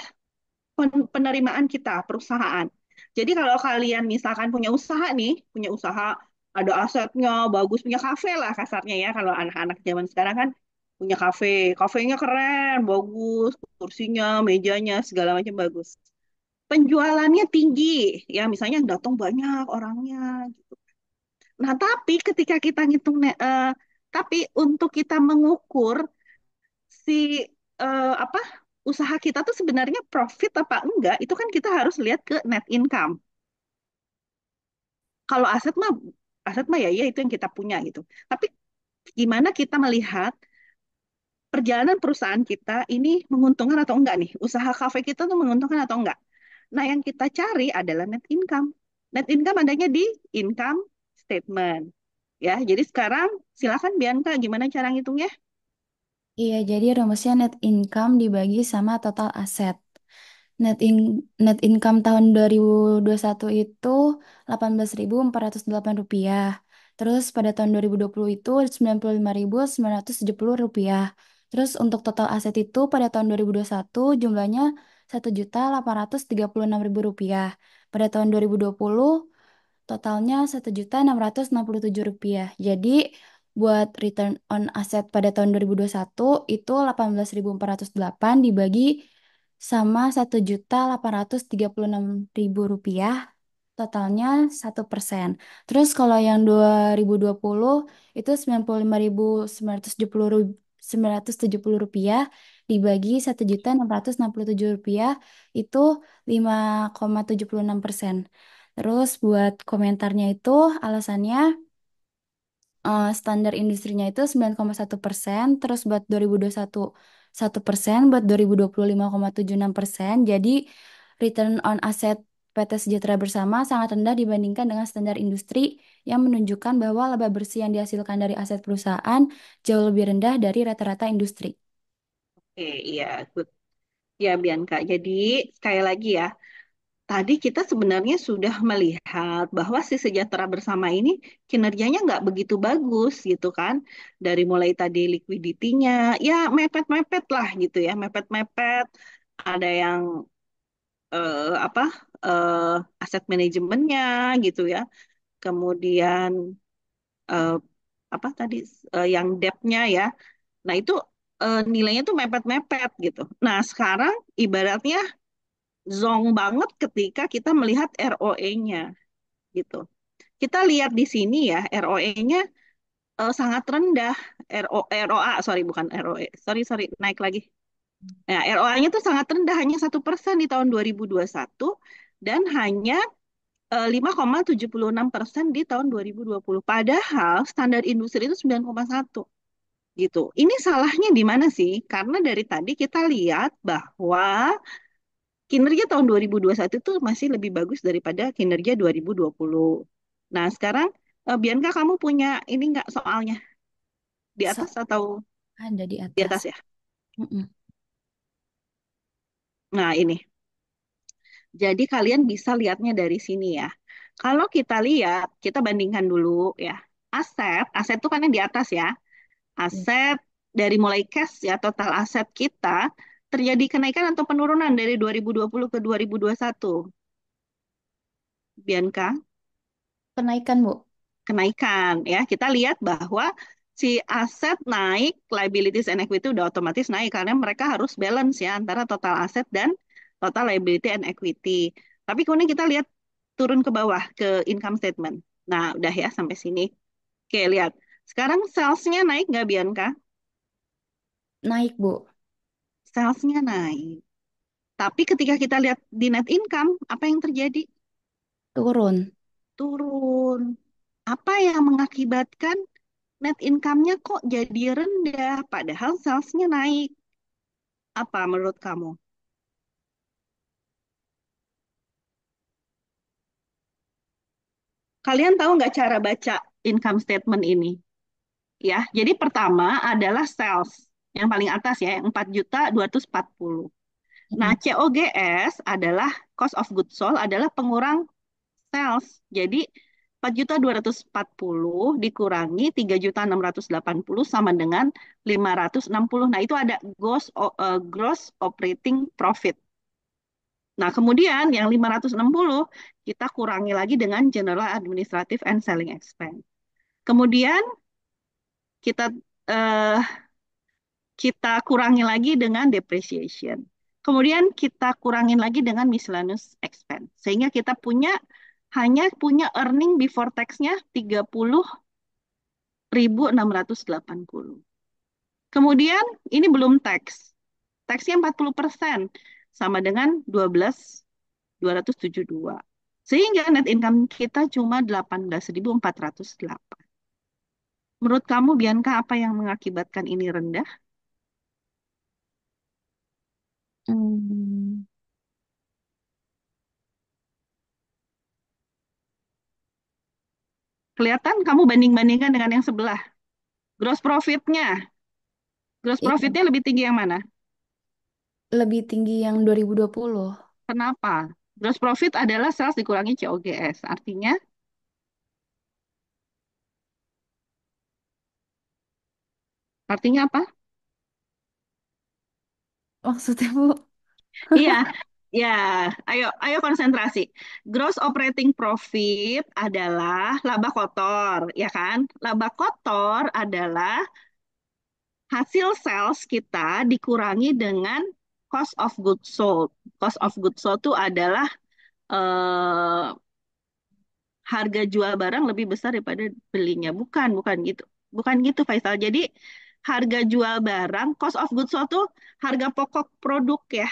penerimaan kita, perusahaan. Jadi kalau kalian misalkan punya usaha nih, punya usaha, ada asetnya, bagus, punya kafe lah kasarnya ya, kalau anak-anak zaman sekarang kan punya kafe, kafenya keren, bagus, kursinya, mejanya, segala macam bagus. Penjualannya tinggi, ya misalnya datang banyak orangnya. Gitu. Nah, tapi ketika kita ngitung, tapi untuk kita mengukur si apa usaha kita tuh sebenarnya profit apa enggak, itu kan kita harus lihat ke net income. Kalau aset mah ya itu yang kita punya gitu. Tapi gimana kita melihat perjalanan perusahaan kita ini menguntungkan atau enggak nih? Usaha kafe kita tuh menguntungkan atau enggak? Nah, yang kita cari adalah net income. Net income adanya di income statement. Ya, jadi sekarang silakan Bianca gimana cara ngitungnya? Iya, jadi rumusnya net income dibagi sama total aset. Net income tahun 2021 itu 18.408 rupiah. Terus pada tahun 2020 itu 95.970 rupiah. Terus untuk total aset itu pada tahun 2021 jumlahnya 1.836.000 rupiah. Pada tahun 2020 totalnya 1.667 rupiah. Jadi buat return on asset pada tahun 2021 itu 18.408 dibagi sama 1.836.000 rupiah, totalnya 1%. Terus kalau yang 2020 itu 95.970 rupiah dibagi 1.667 rupiah itu 5,76%. Terus buat komentarnya itu alasannya standar industrinya itu 9,1%, terus buat 2021 1%, buat 2020 5,76%. Jadi return on asset PT Sejahtera Bersama sangat rendah dibandingkan dengan standar industri yang menunjukkan bahwa laba bersih yang dihasilkan dari aset perusahaan jauh lebih rendah dari rata-rata industri. Oke, iya, good. Ya, Bianca. Jadi, sekali lagi ya, tadi kita sebenarnya sudah melihat bahwa si Sejahtera Bersama ini kinerjanya nggak begitu bagus gitu kan. Dari mulai tadi liquidity-nya, ya mepet-mepet lah gitu ya, mepet-mepet. Ada yang apa aset manajemennya gitu ya. Kemudian eh, apa tadi yang debt-nya ya. Nah itu nilainya tuh mepet-mepet gitu. Nah sekarang ibaratnya zong banget ketika kita melihat ROE-nya gitu. Kita lihat di sini ya ROE-nya sangat rendah. ROA sorry bukan ROE sorry sorry naik lagi. Nah, ROA-nya tuh sangat rendah hanya 1% di tahun 2021 dan hanya 5,76% di tahun 2020. Padahal standar industri itu 9,1 gitu. Ini salahnya di mana sih? Karena dari tadi kita lihat bahwa kinerja tahun 2021 itu masih lebih bagus daripada kinerja 2020. Nah, sekarang Bianca kamu punya ini nggak soalnya di So, atas atau ada di di atas. atas ya? Mm-mm. Nah, ini. Jadi kalian bisa lihatnya dari sini ya. Kalau kita lihat, kita bandingkan dulu ya. Aset itu kan yang di atas ya. Ya. Aset dari mulai cash ya, total aset kita terjadi kenaikan atau penurunan dari 2020 ke 2021. Bianca? Kenaikan, Bu. Kenaikan ya. Kita lihat bahwa si aset naik, liabilities and equity udah otomatis naik karena mereka harus balance ya antara total aset dan total liability and equity. Tapi kemudian kita lihat turun ke bawah ke income statement. Nah, udah ya sampai sini. Oke, lihat. Sekarang salesnya naik nggak Bianca? Naik, Bu. Salesnya naik. Tapi ketika kita lihat di net income, apa yang terjadi? Turun. Turun. Apa yang mengakibatkan net income-nya kok jadi rendah, padahal salesnya naik? Apa menurut kamu? Kalian tahu nggak cara baca income statement ini? Ya, jadi pertama adalah sales yang paling atas ya, yang 4.240. Nah, Mm-mm. COGS adalah cost of goods sold adalah pengurang sales. Jadi 4.240 dikurangi 3.680 sama dengan 560. Nah, itu ada gross operating profit. Nah, kemudian yang 560 kita kurangi lagi dengan general administrative and selling expense. Kemudian kita eh, kita kurangi lagi dengan depreciation. Kemudian kita kurangin lagi dengan miscellaneous expense. Sehingga kita hanya punya earning before tax-nya 30.680. Kemudian ini belum tax. Taxnya 40% sama dengan 12.272. Sehingga net income kita cuma 18.408. Menurut kamu, Bianca, apa yang mengakibatkan ini rendah? Hmm. Kelihatan kamu banding-bandingkan dengan yang sebelah. Gross profit-nya. Gross Iya, profit-nya lebih tinggi yang mana? lebih tinggi yang 2020. Kenapa? Gross profit adalah sales dikurangi COGS. Artinya apa? Maksudnya, Bu? Iya, ya, ayo, ayo konsentrasi. Gross operating profit adalah laba kotor, ya kan? Laba kotor adalah hasil sales kita dikurangi dengan cost of goods sold. Cost of goods sold itu adalah eh, harga jual barang lebih besar daripada belinya. Bukan, bukan gitu. Bukan gitu, Faisal. Jadi harga jual barang, cost of goods sold itu harga pokok produk ya.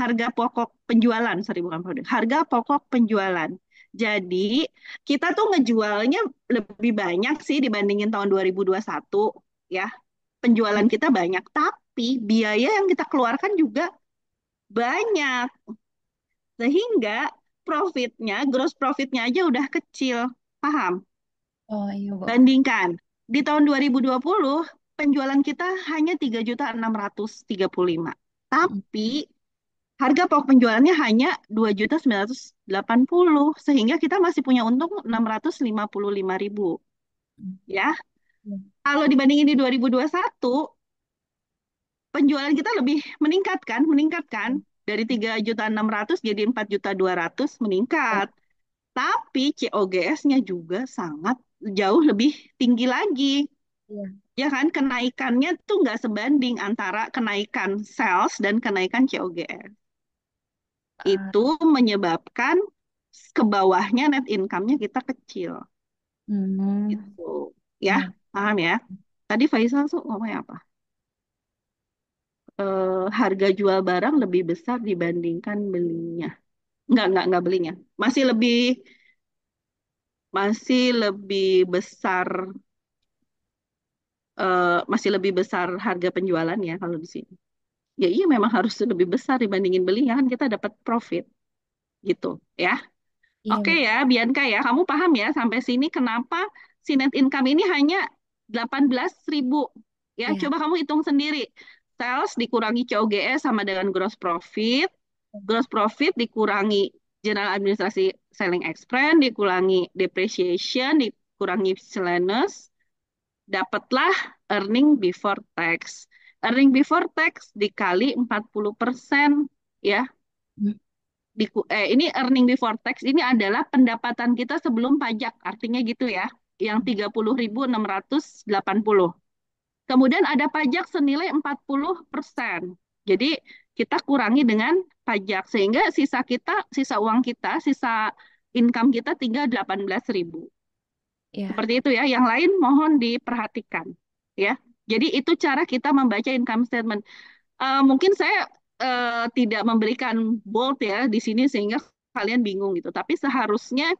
Harga pokok penjualan, sorry bukan produk. Harga pokok penjualan. Jadi kita tuh ngejualnya lebih banyak sih dibandingin tahun 2021 ya. Penjualan kita banyak, tapi biaya yang kita keluarkan juga banyak. Sehingga profitnya, gross profitnya aja udah kecil. Paham? Oh iya, Bu. Bandingkan. Di tahun 2020, penjualan kita hanya 3.635. Mm. Tapi harga pokok penjualannya hanya 2.980. Sehingga kita masih punya untung 655.000. Ya. Iya. Kalau dibandingin di 2021, penjualan kita lebih meningkat kan? Meningkat kan? Dari 3.600.000 jadi 4.200.000 meningkat. Tapi COGS-nya juga sangat jauh lebih tinggi lagi. Iya. Ya kan, kenaikannya tuh nggak sebanding antara kenaikan sales dan kenaikan COGS. Ah, Itu menyebabkan ke bawahnya net income-nya kita kecil. hmm, Gitu. Ya, iya. paham ya? Tadi Faisal tuh ngomongnya apa? Harga jual barang lebih besar dibandingkan belinya. Enggak belinya. Masih lebih masih lebih besar masih lebih besar harga penjualan ya kalau di sini. Ya iya memang harus lebih besar dibandingin belinya kan kita dapat profit gitu ya. Iya, Oke Bu. ya Bianca ya, kamu paham ya sampai sini kenapa si net income ini hanya 18.000 ya. Iya. Coba kamu hitung sendiri. Sales dikurangi COGS sama dengan gross profit. Gross profit dikurangi general administrasi selling expense, dikurangi depreciation, dikurangi miscellaneous, dapatlah earning before tax. Earning before tax dikali 40% ya. Hmm. ini earning before tax ini adalah pendapatan kita sebelum pajak, artinya gitu ya, yang 30.680. Kemudian ada pajak senilai 40%. Jadi kita kurangi dengan pajak sehingga sisa uang kita, sisa income kita tinggal 18.000. Ya, Seperti itu ya. Yang lain mohon diperhatikan ya. Jadi itu cara kita membaca income statement. Mungkin saya tidak memberikan bold ya di sini sehingga kalian bingung gitu. Tapi seharusnya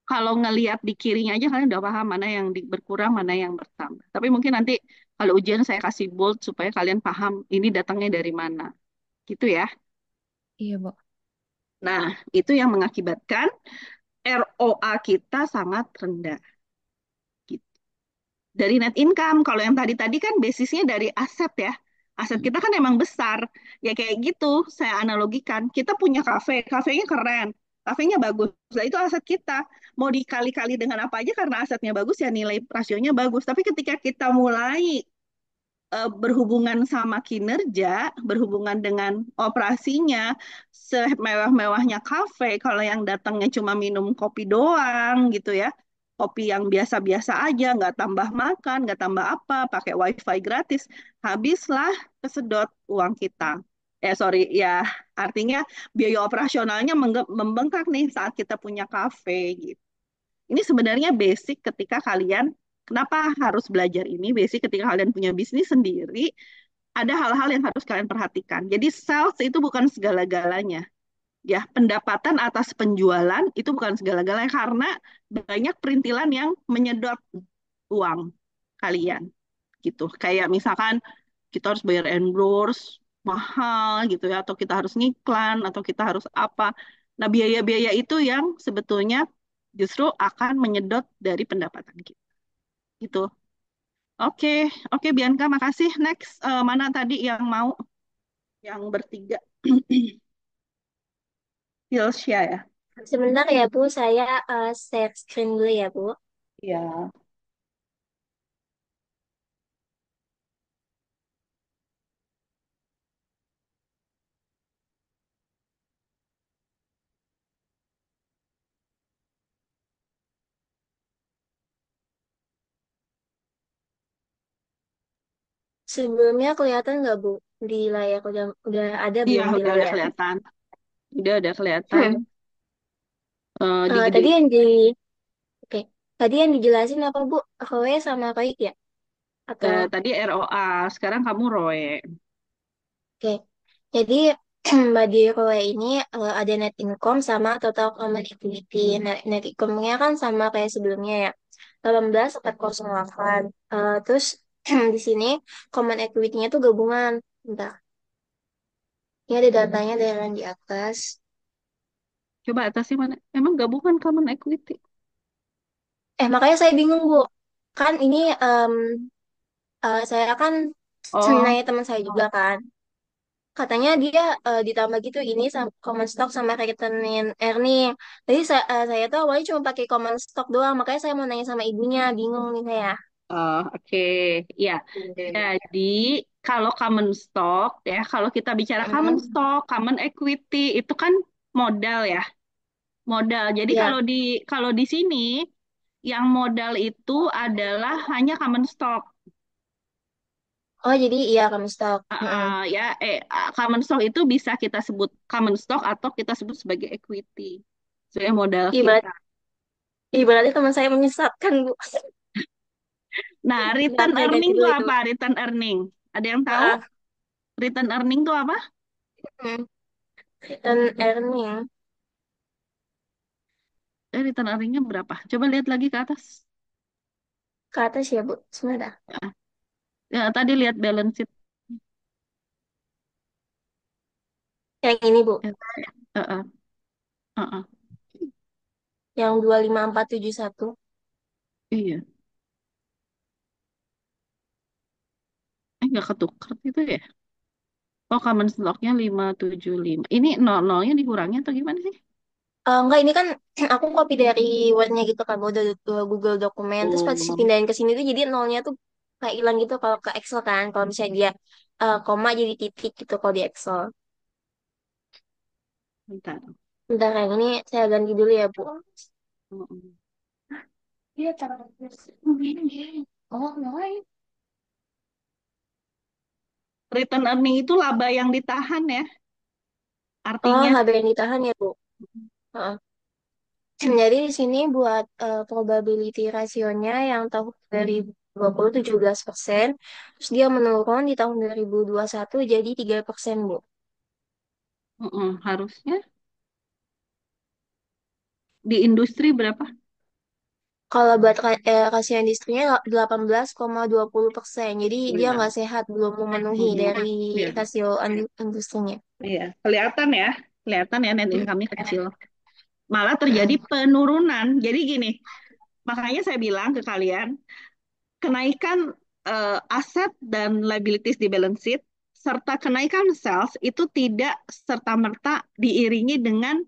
kalau ngelihat di kirinya aja kalian udah paham mana yang berkurang, mana yang bertambah. Tapi mungkin nanti kalau ujian saya kasih bold supaya kalian paham ini datangnya dari mana. Gitu ya. iya, Bu. Nah, itu yang mengakibatkan ROA kita sangat rendah. Gitu. Dari net income, kalau yang tadi-tadi kan basisnya dari aset ya. Aset kita kan emang besar. Ya kayak gitu, saya analogikan. Kita punya kafe, kafenya keren, kafenya bagus. Nah, itu aset kita. Mau dikali-kali dengan apa aja karena asetnya bagus ya nilai rasionya bagus. Tapi ketika kita mulai berhubungan sama kinerja, berhubungan dengan operasinya, semewah-mewahnya kafe, kalau yang datangnya cuma minum kopi doang gitu ya, kopi yang biasa-biasa aja, nggak tambah makan, nggak tambah apa, pakai wifi gratis, habislah kesedot uang kita. Sorry, ya artinya biaya operasionalnya membengkak nih saat kita punya kafe gitu. Ini sebenarnya basic ketika kalian, kenapa harus belajar ini? Basic ketika kalian punya bisnis sendiri, ada hal-hal yang harus kalian perhatikan. Jadi sales itu bukan segala-galanya. Ya, pendapatan atas penjualan itu bukan segala-galanya karena banyak perintilan yang menyedot uang kalian gitu. Kayak misalkan kita harus bayar endorse mahal gitu ya, atau kita harus ngiklan, atau kita harus apa. Nah, biaya-biaya itu yang sebetulnya justru akan menyedot dari pendapatan kita. Gitu. Oke, oke Bianca, makasih. Next, mana tadi yang mau? Yang bertiga. Hilsya ya? Sebentar ya Bu, saya share screen dulu ya Bu. Iya. Sebelumnya kelihatan nggak Bu di layar? Udah ada Iya, belum di udah layar? kelihatan. Udah kelihatan. Hmm. Tadi Digede. yang oke. Tadi yang dijelasin apa Bu? Roe sama Roik ya? Atau Tadi ROA, sekarang kamu ROE. oke. Jadi bagi Roe ini ada net income sama total common equity. Net income-nya kan sama kayak sebelumnya ya. 18,408. Terus di sini common equity-nya tuh gabungan. Bentar. Ini ada datanya dari yang di atas. Coba atasnya mana? Emang gabungan common equity? Makanya saya bingung, Bu. Kan ini saya kan Oh, nanya teman saya juga kan. Katanya dia ditambah gitu ini sama common stock sama return earning. Jadi saya tuh awalnya cuma pakai common stock doang. Makanya saya mau nanya sama ibunya. Bingung nih saya. oke. Ya, jadi kalau common stock ya, kalau kita bicara common Hmm, stock, common equity itu kan modal ya, modal. Jadi ya. kalau di sini yang modal itu adalah hanya common stock. Oh, jadi iya common stock. Ya, common stock itu bisa kita sebut common stock atau kita sebut sebagai equity. Sebagai modal Ibarat, kita. ibaratnya teman saya menyesatkan, Bu. Nah, Bentar, return saya ganti earning itu dulu itu. apa? Return earning. Ada yang tahu? Heeh. Return earning itu apa? Hmm. Return earning. Return earningnya berapa? Coba lihat lagi ke atas. Ke atas ya, Bu. Sebentar. Ya, tadi lihat balance sheet. Yang ini, Bu. Ya, uh, uh, uh, uh. Yang 25471. Iya. Nggak ketukar itu ya? Oh, common stock-nya 575. Ini nol-nolnya dikurangi atau gimana sih? Enggak, ini kan aku copy dari Word-nya gitu kan, udah Google dokumen. Terus pas Oh, pindahin ke sini tuh jadi nolnya tuh kayak hilang gitu kalau ke Excel kan. Kalau misalnya dia koma jadi titik gitu kalau di Excel. bentar. Bentar, yang ini saya ganti dulu ya, Bu. Mm-mm. Iya, taruh. Oh, ngapain? Return earning itu laba yang ditahan ya, Oh, artinya. HB yang ditahan ya, Bu. Heeh. Jadi di sini buat probability rasionya yang tahun 2020 17%, terus dia menurun di tahun 2021 jadi 3%, Bu. Harusnya di industri berapa? Kalau buat rasio industrinya 18,20%. Jadi dia Iya. nggak sehat, belum memenuhi dari Iya. rasio industrinya. Iya, kelihatan ya net income-nya kecil. Malah terjadi Mm-mm. penurunan. Jadi gini, makanya saya bilang ke kalian, kenaikan aset dan liabilities di balance sheet serta kenaikan sales itu tidak serta-merta diiringi dengan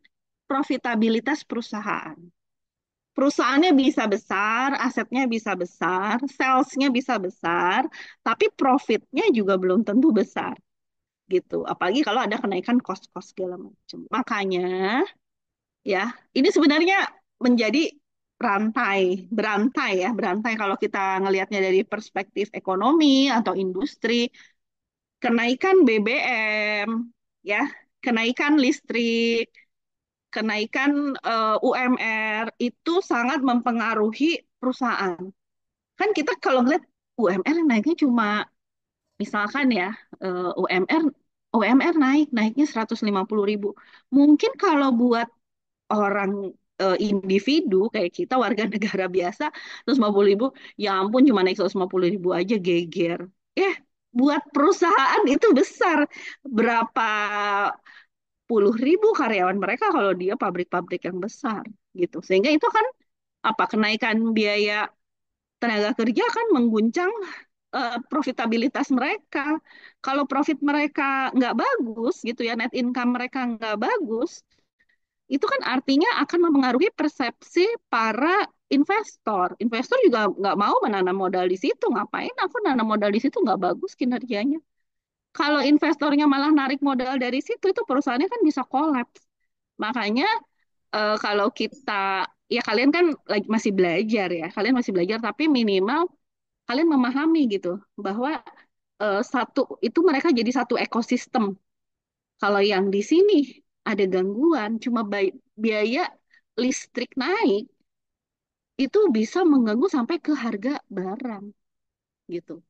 profitabilitas perusahaan. Perusahaannya bisa besar, asetnya bisa besar, salesnya bisa besar, tapi profitnya juga belum tentu besar gitu. Apalagi kalau ada kenaikan kos-kos segala macam. Makanya ya, ini sebenarnya menjadi berantai ya, berantai kalau kita ngelihatnya dari perspektif ekonomi atau industri, kenaikan BBM, ya, kenaikan listrik, kenaikan UMR itu sangat mempengaruhi perusahaan. Kan kita kalau ngeliat UMR naiknya cuma misalkan ya UMR naiknya 150.000. Mungkin kalau buat orang individu kayak kita warga negara biasa 150.000, ya ampun cuma naik 150.000 aja geger. Buat perusahaan itu besar, berapa puluh ribu karyawan mereka kalau dia pabrik-pabrik yang besar gitu, sehingga itu kan apa, kenaikan biaya tenaga kerja kan mengguncang profitabilitas mereka. Kalau profit mereka nggak bagus gitu ya, net income mereka nggak bagus, itu kan artinya akan mempengaruhi persepsi para investor. Investor juga nggak mau menanam modal di situ. Ngapain aku nanam modal di situ, nggak bagus kinerjanya. Kalau investornya malah narik modal dari situ, itu perusahaannya kan bisa kolaps. Makanya kalau kita, ya kalian kan lagi masih belajar ya, kalian masih belajar, tapi minimal kalian memahami gitu bahwa satu itu mereka jadi satu ekosistem. Kalau yang di sini ada gangguan, cuma biaya listrik naik, itu bisa mengganggu sampai ke harga barang gitu.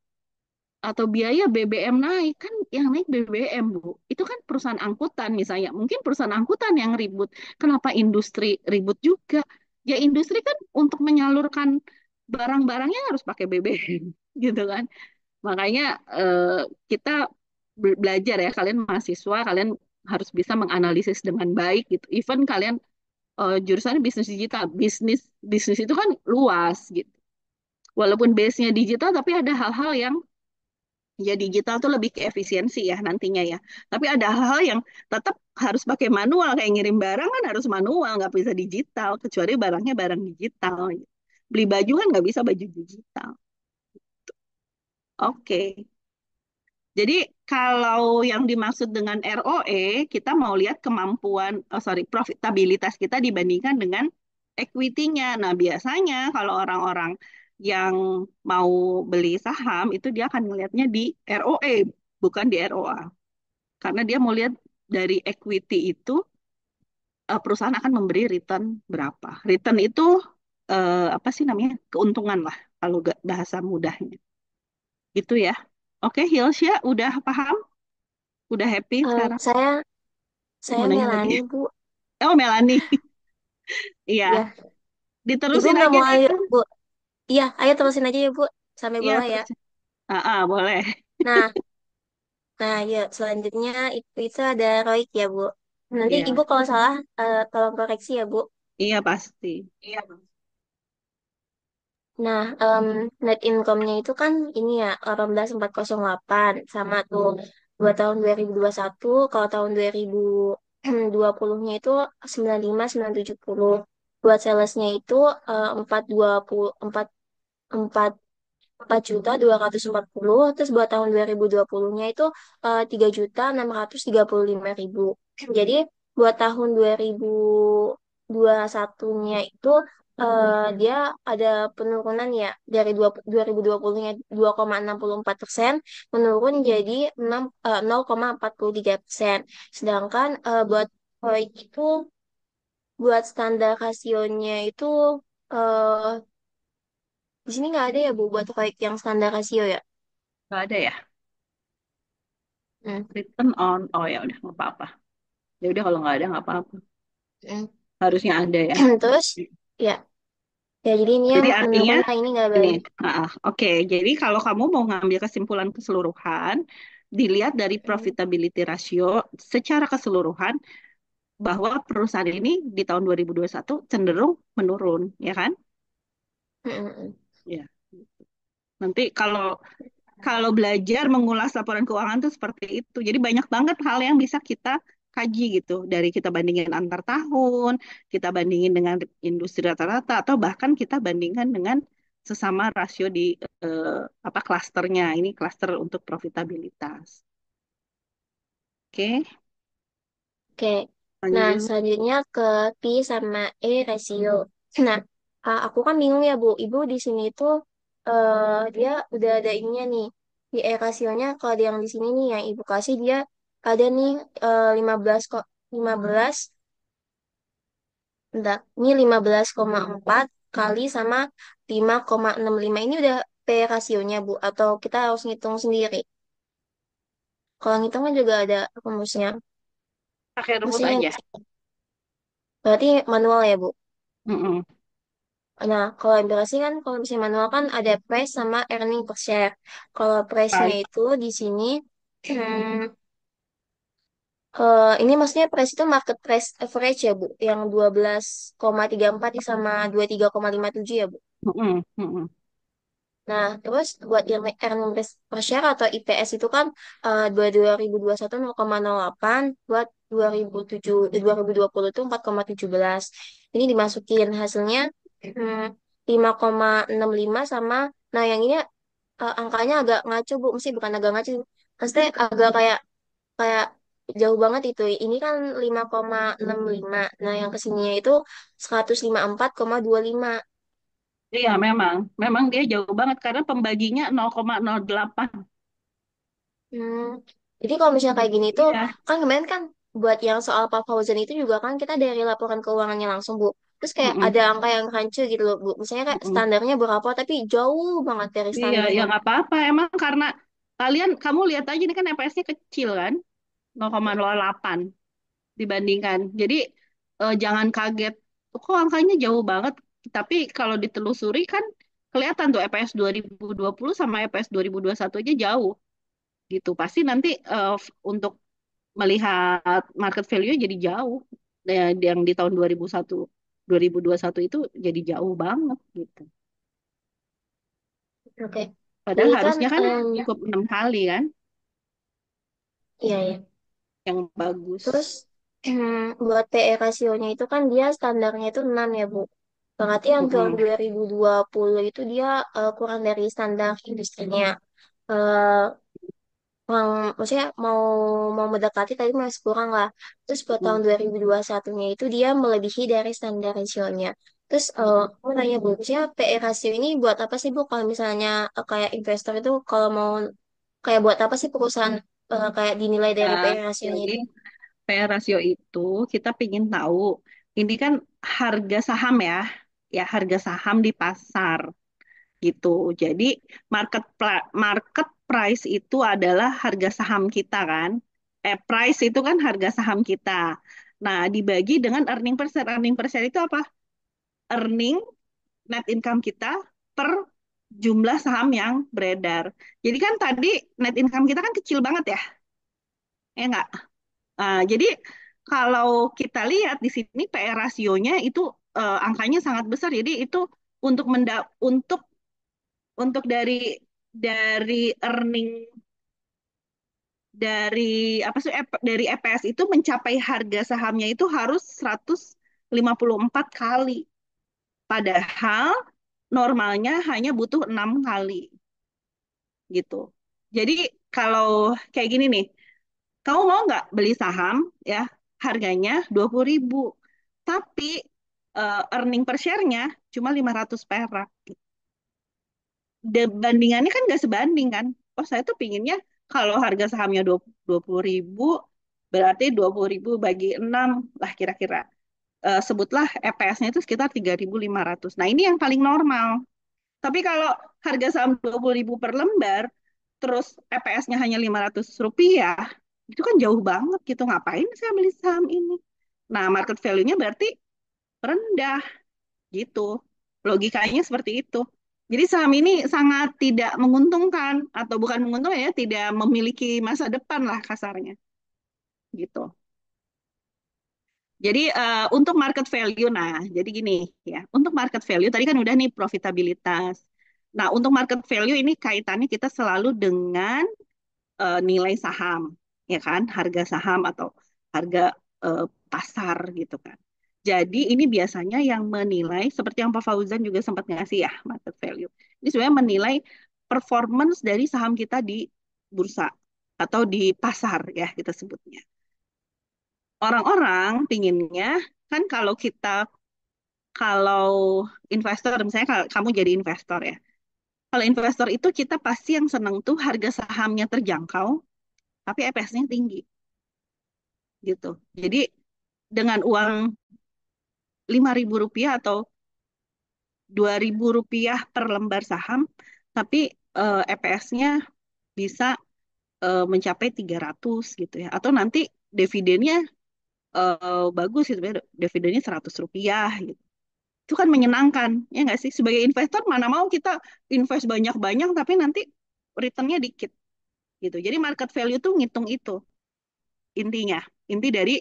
Atau biaya BBM naik, kan yang naik BBM, Bu. Itu kan perusahaan angkutan misalnya. Mungkin perusahaan angkutan yang ribut. Kenapa industri ribut juga? Ya industri kan untuk menyalurkan barang-barangnya harus pakai BBM gitu kan. Makanya kita belajar ya, kalian mahasiswa, kalian harus bisa menganalisis dengan baik gitu. Even kalian jurusan bisnis digital, bisnis bisnis itu kan luas gitu. Walaupun base-nya digital, tapi ada hal-hal yang ya digital tuh lebih ke efisiensi ya nantinya ya. Tapi ada hal-hal yang tetap harus pakai manual, kayak ngirim barang kan harus manual, nggak bisa digital, kecuali barangnya barang digital. Beli baju kan nggak bisa baju digital. Oke. Jadi kalau yang dimaksud dengan ROE, kita mau lihat kemampuan, profitabilitas kita dibandingkan dengan equity-nya. Nah, biasanya kalau orang-orang yang mau beli saham, itu dia akan melihatnya di ROE, bukan di ROA. Karena dia mau lihat dari equity itu, perusahaan akan memberi return berapa. Return itu, apa sih namanya, keuntungan lah, kalau bahasa mudahnya. Gitu ya. Oke, Hilsya, udah paham? Udah happy Eh, sekarang? saya Mau saya nanya lagi? Melani, Bu. Oh, Melani. Iya, Ya, Ibu diterusin nggak aja mau deh. ayo, Bu. Iya, ayo terusin aja ya, Bu. Sampai Iya, bawah ya. terusin. Boleh. Nah, nah, ya selanjutnya itu ada Roik ya, Bu. Nanti Ibu Iya, kalau salah tolong koreksi ya, Bu. iya pasti. Nah, net income-nya itu kan ini ya 18.408 sama tuh buat tahun 2021. Kalau tahun 2020-nya itu 95.970. Buat salesnya itu 420 4 4.240. Terus buat tahun 2020-nya itu 3.635.000. Jadi buat tahun 2021-nya itu dia ada penurunan ya dari 2020-nya 2,64% menurun jadi 0,43%. Sedangkan buat proyek itu buat standar rasionya itu eh di sini nggak ada ya Bu buat proyek yang standar rasio ya. Nggak ada ya? Hmm. Return on. Oh ya udah nggak apa-apa. Ya udah kalau nggak ada nggak apa-apa. Hmm. Harusnya ada ya. Terus ya ya jadi ini ya Jadi artinya menurun lah ini nggak ini, balik. oke. Jadi kalau kamu mau ngambil kesimpulan keseluruhan, dilihat dari Hmm. profitability ratio secara keseluruhan bahwa perusahaan ini di tahun 2021 cenderung menurun, ya kan? Hmm. Hmm. Ya. Nanti kalau kalau belajar mengulas laporan keuangan tuh seperti itu. Jadi banyak banget hal yang bisa kita kaji gitu. Dari kita bandingin antar tahun, kita bandingin dengan industri rata-rata, atau bahkan kita bandingkan dengan sesama rasio di eh, apa klasternya. Ini klaster untuk profitabilitas. Oke, Oke. Nah, lanjut. selanjutnya ke P sama E ratio. Nah, aku kan bingung ya, Bu. Ibu di sini tuh dia udah ada ininya nih. Di E rasionya kalau yang di sini nih yang Ibu kasih dia ada nih 15 kok 15. Bentar, ini 15,4 kali sama 5,65. Ini udah P rasionya, Bu. Atau kita harus ngitung sendiri. Kalau ngitung kan juga ada rumusnya. Pakai rumus Mestinya aja. berarti manual ya, Bu. Mm-mm. Nah, kalau MBRC kan, kalau misalnya manual kan ada price sama earning per share. Kalau price-nya Right. itu di sini, ini maksudnya price itu market price average ya, Bu, yang 12,34 sama 23,57 ya, Bu. Mm-mm. Mm-mm. Nah, terus buat yang earning per share atau IPS itu kan 2021 0,08, buat 2020 itu 4,17. Ini dimasukin hasilnya 5,65 sama, nah yang ini angkanya agak ngaco Bu, mesti bukan agak ngaco, maksudnya agak kayak kayak jauh banget itu. Ini kan 5,65. Nah, yang kesininya itu 154,25. Iya, memang dia jauh banget karena pembaginya 0,08. Hmm. Jadi kalau misalnya kayak gini tuh, Iya. kan kemarin kan buat yang soal Pak Fauzan itu juga kan kita dari laporan keuangannya langsung, Bu. Terus kayak Mm-mm. ada angka yang rancu gitu loh, Bu. Misalnya kayak Mm-mm. standarnya berapa, tapi jauh banget dari Iya, ya standarnya. nggak apa-apa. Emang karena kamu lihat aja ini kan EPS-nya kecil kan, 0,08 dibandingkan. Jadi jangan kaget, kok angkanya jauh banget. Tapi kalau ditelusuri kan kelihatan tuh EPS 2020 sama EPS 2021 aja jauh gitu. Pasti nanti untuk melihat market value jadi jauh. Yang di tahun 2021 itu jadi jauh banget gitu. Oke. Padahal Jadi kan, harusnya kan cukup 6 kali kan iya ya. yang bagus. Terus buat PE rasionya itu kan dia standarnya itu 6 ya, Bu. Berarti yang tahun Mm-mm. 2020 itu dia kurang dari standar industrinya. Eh, maksudnya mau mau mendekati tapi masih kurang lah. Terus buat tahun 2021-nya itu dia melebihi dari standar rasionya. Terus aku mau nanya Bu, maksudnya PE rasio ini buat apa sih Bu? Kalau misalnya kayak investor itu kalau mau kayak buat apa sih perusahaan kayak dinilai Ya, dari PE rasionya jadi itu? PE rasio itu kita ingin tahu, ini kan harga saham ya, ya harga saham di pasar gitu. Jadi market price itu adalah harga saham kita kan. Price itu kan harga saham kita. Nah, dibagi dengan earning per share. Earning per share itu apa? Earning net income kita per jumlah saham yang beredar. Jadi kan tadi net income kita kan kecil banget ya nggak? Jadi kalau kita lihat di sini PR rasionya itu angkanya sangat besar. Jadi itu untuk untuk dari earning dari apa sih dari EPS itu mencapai harga sahamnya itu harus 154 kali. Padahal normalnya hanya butuh 6 kali gitu. Jadi kalau kayak gini nih, kamu mau nggak beli saham ya harganya 20.000. Tapi earning per share-nya cuma 500 perak. Bandingannya kan nggak sebanding kan. Oh saya tuh pinginnya kalau harga sahamnya 20.000, berarti 20.000 bagi 6 lah kira-kira. Sebutlah EPS-nya itu sekitar 3.500. Nah ini yang paling normal. Tapi kalau harga saham 20.000 per lembar, terus EPS-nya hanya Rp500, itu kan jauh banget gitu. Ngapain saya beli saham ini? Nah, market value-nya berarti rendah gitu. Logikanya seperti itu. Jadi saham ini sangat tidak menguntungkan atau bukan menguntungkan ya, tidak memiliki masa depan lah kasarnya gitu. Jadi untuk market value, nah jadi gini ya, untuk market value tadi kan udah nih profitabilitas. Nah untuk market value ini kaitannya kita selalu dengan nilai saham, ya kan, harga saham atau harga eh, pasar gitu kan. Jadi ini biasanya yang menilai seperti yang Pak Fauzan juga sempat ngasih ya market value. Ini sebenarnya menilai performance dari saham kita di bursa atau di pasar ya kita sebutnya. Orang-orang pinginnya kan kalau investor misalnya kalau kamu jadi investor ya. Kalau investor itu kita pasti yang seneng tuh harga sahamnya terjangkau tapi EPS-nya tinggi gitu. Jadi dengan uang Rp5.000 atau Rp2.000 per lembar saham, tapi EPS-nya bisa mencapai 300 gitu ya. Atau nanti dividennya bagus gitu ya, dividennya Rp100 gitu. Itu kan menyenangkan, ya nggak sih? Sebagai investor mana mau kita invest banyak-banyak tapi nanti return-nya dikit gitu. Jadi market value tuh ngitung itu intinya. Inti dari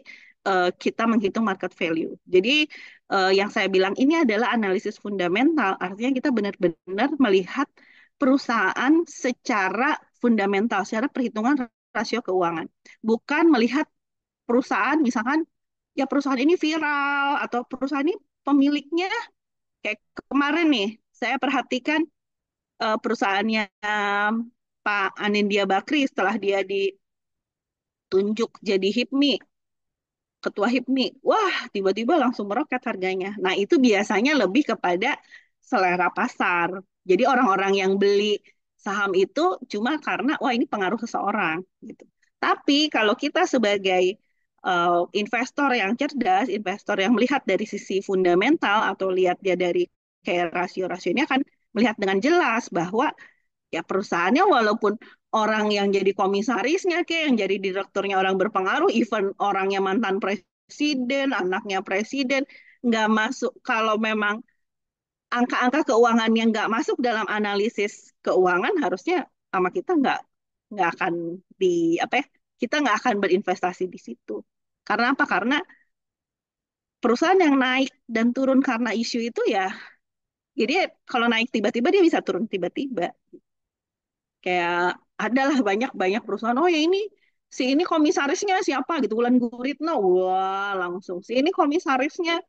kita menghitung market value. Jadi yang saya bilang ini adalah analisis fundamental, artinya kita benar-benar melihat perusahaan secara fundamental, secara perhitungan rasio keuangan. Bukan melihat perusahaan misalkan ya perusahaan ini viral atau perusahaan ini pemiliknya kayak kemarin nih saya perhatikan perusahaannya Pak Anindya Bakri setelah dia ditunjuk jadi HIPMI, ketua HIPMI, wah tiba-tiba langsung meroket harganya. Nah itu biasanya lebih kepada selera pasar. Jadi orang-orang yang beli saham itu cuma karena wah ini pengaruh seseorang gitu. Tapi kalau kita sebagai investor yang cerdas, investor yang melihat dari sisi fundamental atau lihat dia dari kayak rasio-rasionya kan melihat dengan jelas bahwa ya perusahaannya walaupun orang yang jadi komisarisnya kayak yang jadi direkturnya orang berpengaruh, even orangnya mantan presiden, anaknya presiden, nggak masuk kalau memang angka-angka keuangan yang nggak masuk dalam analisis keuangan harusnya sama kita nggak akan di apa ya kita nggak akan berinvestasi di situ. Karena apa? Karena perusahaan yang naik dan turun karena isu itu ya, jadi kalau naik tiba-tiba dia bisa turun tiba-tiba. Kayak adalah banyak-banyak perusahaan, oh ya ini si ini komisarisnya siapa gitu, Wulan Guritno, wah langsung si ini komisarisnya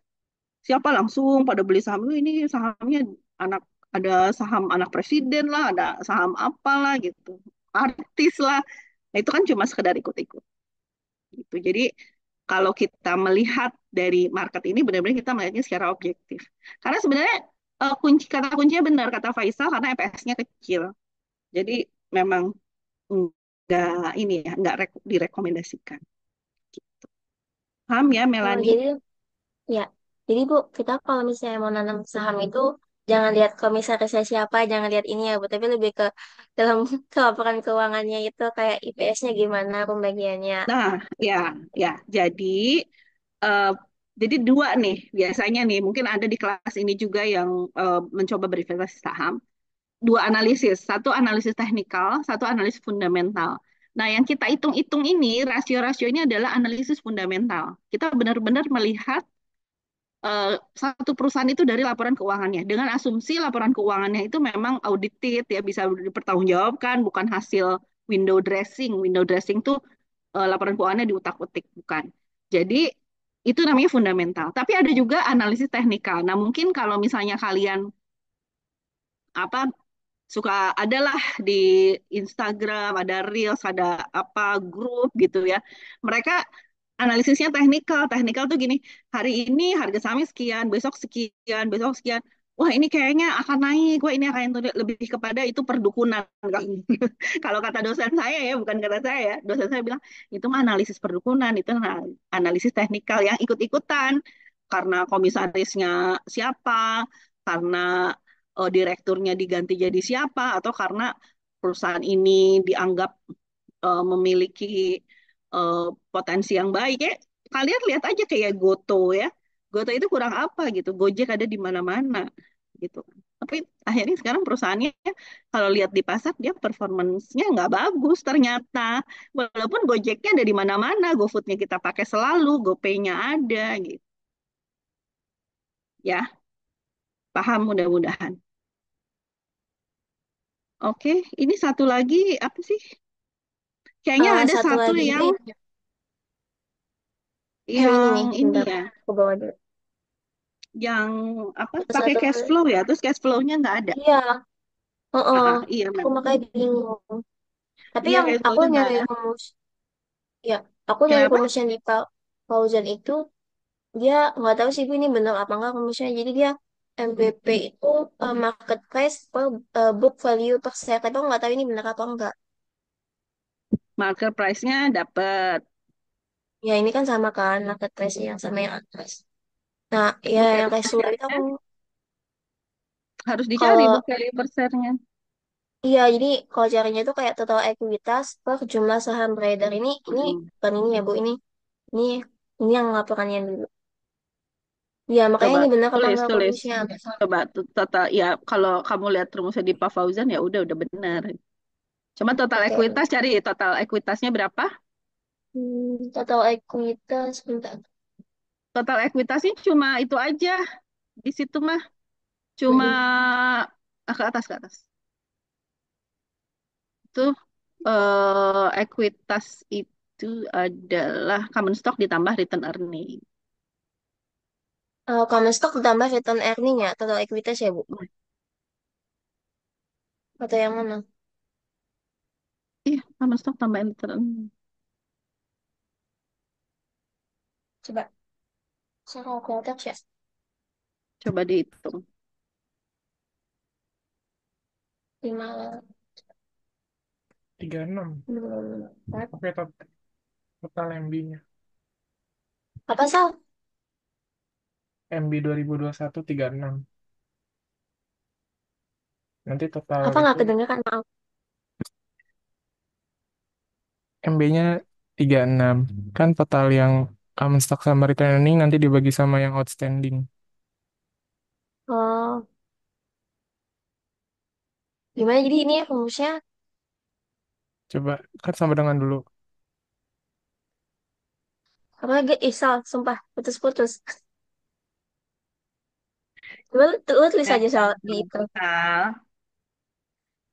siapa langsung pada beli saham lu ini sahamnya anak ada saham anak presiden lah, ada saham apalah gitu, artis lah. Nah, itu kan cuma sekedar ikut-ikut gitu. Jadi kalau kita melihat dari market ini benar-benar kita melihatnya secara objektif. Karena sebenarnya kata kuncinya benar kata Faisal karena EPS-nya kecil. Jadi memang nggak ini ya, nggak direkomendasikan. Paham ya, Oh, Melani? jadi ya. Jadi Bu, kita kalau misalnya mau nanam saham itu jangan lihat komisarisnya siapa, jangan lihat ini ya Bu, tapi lebih ke dalam ke laporan keuangannya itu kayak IPS-nya gimana pembagiannya. Nah, ya, ya. Eh, jadi dua nih biasanya nih, mungkin ada di kelas ini juga yang mencoba berinvestasi saham. Dua analisis, satu analisis teknikal, satu analisis fundamental. Nah, yang kita hitung-hitung ini rasio-rasionya adalah analisis fundamental. Kita benar-benar melihat eh, satu perusahaan itu dari laporan keuangannya dengan asumsi laporan keuangannya itu memang audited ya bisa dipertanggungjawabkan bukan hasil window dressing. Window dressing tuh laporan keuangannya diutak-utik bukan. Jadi itu namanya fundamental. Tapi ada juga analisis teknikal. Nah, mungkin kalau misalnya kalian apa suka adalah di Instagram, ada Reels, ada apa grup gitu ya. Mereka Analisisnya teknikal. Teknikal tuh gini, hari ini harga sahamnya sekian, besok sekian, besok sekian. Wah ini kayaknya akan naik, wah ini akan turun. Lebih kepada itu perdukunan. Kalau kata dosen saya ya, bukan kata saya ya. Dosen saya bilang, itu mah analisis perdukunan, itu analisis teknikal yang ikut-ikutan. Karena komisarisnya siapa, karena direkturnya diganti jadi siapa, atau karena perusahaan ini dianggap memiliki eh, potensi yang baik ya. Kalian lihat aja kayak Goto ya. Goto itu kurang apa gitu. Gojek ada di mana-mana gitu kan. Tapi akhirnya sekarang perusahaannya kalau lihat di pasar dia performance-nya nggak bagus ternyata. Walaupun Gojeknya ada di mana-mana, GoFood-nya kita pakai selalu, GoPay-nya ada gitu. Ya, paham mudah-mudahan. Oke, ini satu lagi apa sih? Kayaknya ada Satu satu lagi itu ini yang nih, ini bentar. ya. Aku bawa dulu. Yang apa Terus pakai satu, cash flow ya, terus cash flow-nya nggak ada. iya, Iya aku memang. makanya bingung. Tapi Iya yang cash aku flow-nya nggak nyari ada. rumus, ya, aku nyari Kenapa? rumus yang di Fauzan itu, dia nggak tahu sih Bu ini benar apa enggak rumusnya. Jadi dia MBP itu market price per book value per share. Tapi aku nggak tahu ini benar apa enggak. Market price-nya dapat. Ya ini kan sama kan market price yang sama yang atas. Nah, ya Book yang value cash per flow itu share-nya aku harus dicari kalau book value per share-nya. iya jadi kalau carinya itu kayak total ekuitas per jumlah saham beredar ini Mm-mm. bukan ini ya Bu ini ini yang laporannya dulu. Ya makanya Coba ini benar apa tulis enggak tulis. rumusnya. Coba total ya kalau kamu lihat rumusnya di Pak Fauzan ya udah benar. Cuma total Oke. ekuitas cari total ekuitasnya berapa? Total ekuitas bentar. Total ekuitasnya cuma itu aja di situ mah. Cuma Mm-mm. ke atas. Itu ekuitas itu adalah common stock ditambah return earning. Common stock ditambah return earning ya total ekuitas ya Bu atau yang mana? Iya, common stock tambah return earning. Coba saya kalkulator ya. Coba dihitung. 5 36. 4. Oke, total MB-nya. Apa Sal? MB 2021 36. Nanti total Apa nggak itu kedengeran maaf. MB-nya 36. Kan total yang common stock sama returning nanti dibagi sama yang outstanding. Oh, gimana jadi ini ya rumusnya? Coba kan sama dengan dulu. Apa lagi? Sal, sumpah putus-putus. Coba lu tulis Ya, aja Sal di itu.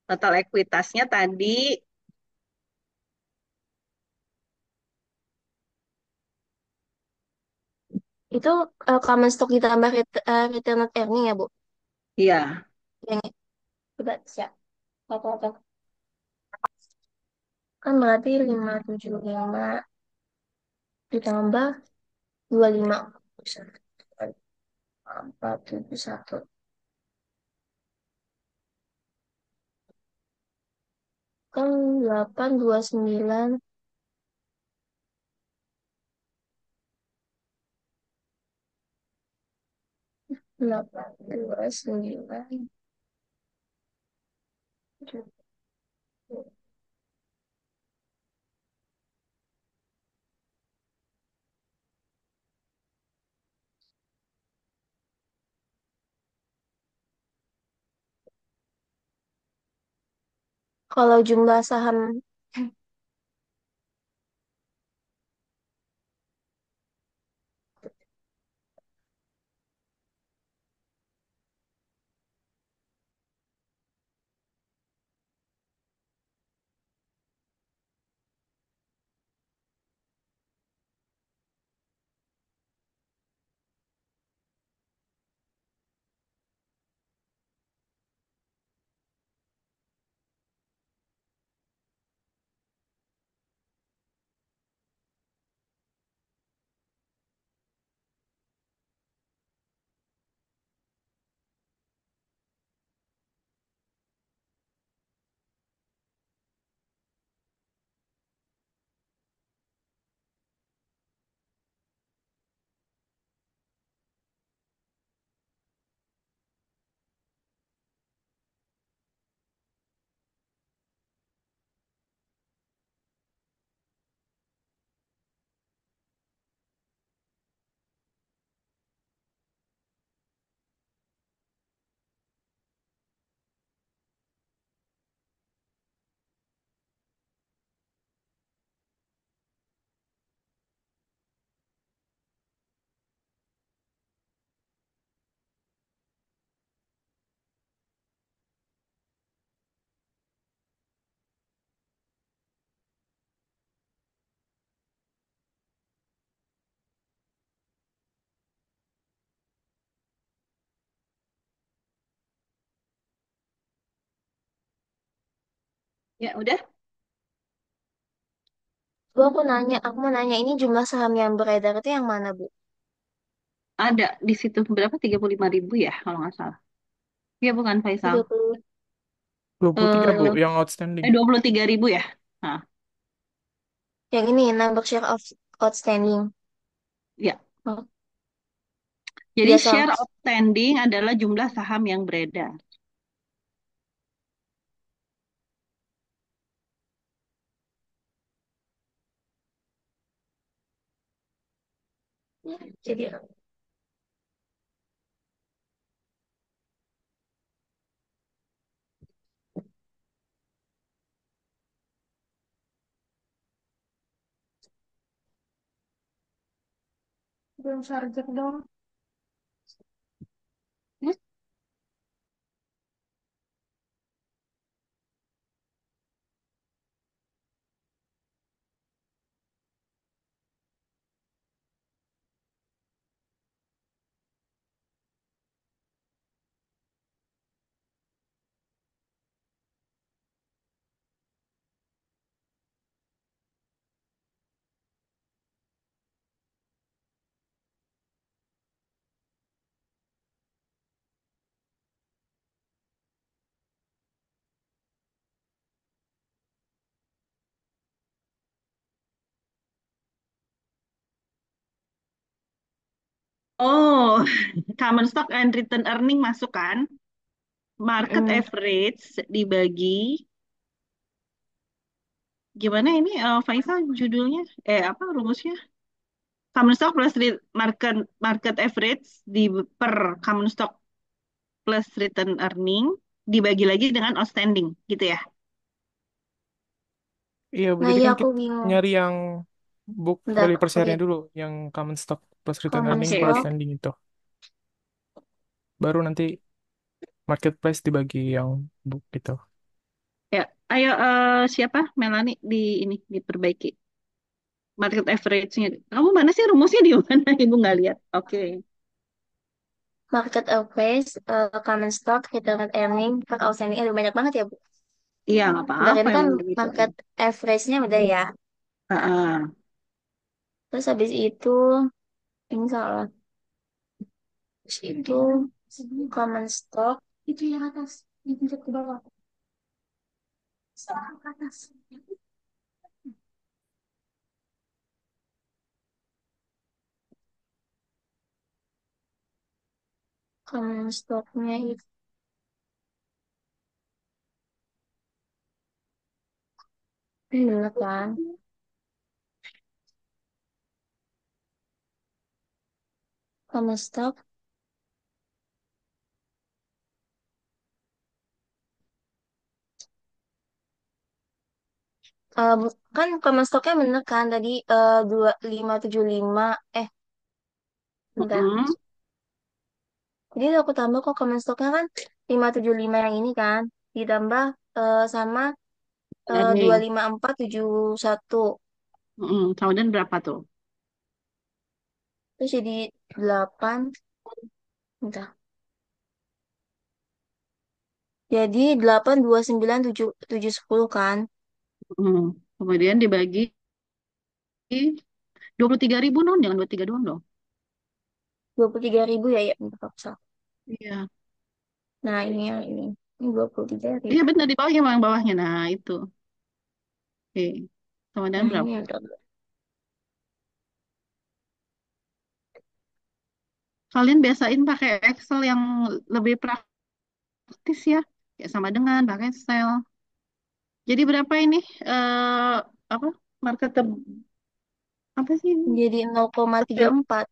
total ekuitasnya tadi Itu common stock ditambah return earning ya Bu? ya Yang coba siap. Apa-apa. Kan berarti 575 ditambah 25 471 kan 829 829 kalau jumlah saham Ya udah, Bu, aku mau nanya ini jumlah saham yang beredar itu yang mana, Bu? ada di situ berapa? 35.000 ya kalau nggak salah. Ya bukan Faisal. 30. 23 Bu, Eh, yang outstanding. 23.000 ya. Nah, Yang ini number share of outstanding. ya. Oh, Jadi biasa. share outstanding adalah jumlah saham yang beredar. Jadi belum charger dong. Hmm? Oh, common stock and return earning masuk kan? Market Mm-mm. average dibagi gimana ini Faisal judulnya? Apa rumusnya? Common stock plus market market average di per common stock plus return earning dibagi lagi dengan outstanding gitu ya. Iya Bu, Nah, jadi iya kan aku kita bingung. nyari yang book Bentar, value per share-nya oke. dulu, yang common stock plus return Common earning per stock. Oke. outstanding itu. Baru nanti market price dibagi yang book gitu. Ya, ayo siapa? Melani di ini diperbaiki market average-nya. Kamu mana sih rumusnya di mana? Ibu nggak lihat. Oke. Market average, common stock, return earning, per outstanding. Aduh, banyak banget ya, Bu. Iya, nggak Bentar, apa-apa ini kan yang begitu. market average-nya udah ya. Heeh. Terus habis itu, ini salah. Terus itu, common stock. Itu yang atas. Itu ke bawah. Ke atas. Common stock-nya itu. Ini bener kan? Common stock. Kan common stock-nya bener kan? Tadi 2575. Bentar. Mm-mm. Jadi aku tambah kok common stock-nya kan 575 yang ini kan. Ditambah sama dua Earning. lima empat tujuh satu. Mm-mm. Kemudian berapa tuh? Terus jadi 8. Bentar. Jadi 8 29 7 7 10 kan. Mm. Kemudian dibagi 23.000 non, jangan 23 doang dong. 23.000 ya, ya. Bentar, aku salah. Iya. Nah, ini yang ini. Ini 23.000. Iya benar di bawahnya, yang bawahnya. Nah, itu. Oke. Kemudian Nah, ini berapa? udah. Kalian biasain pakai Excel yang lebih praktis ya. Ya sama dengan pakai Excel. Jadi berapa ini? Eh apa? Market apa sih ini? Jadi 0,34.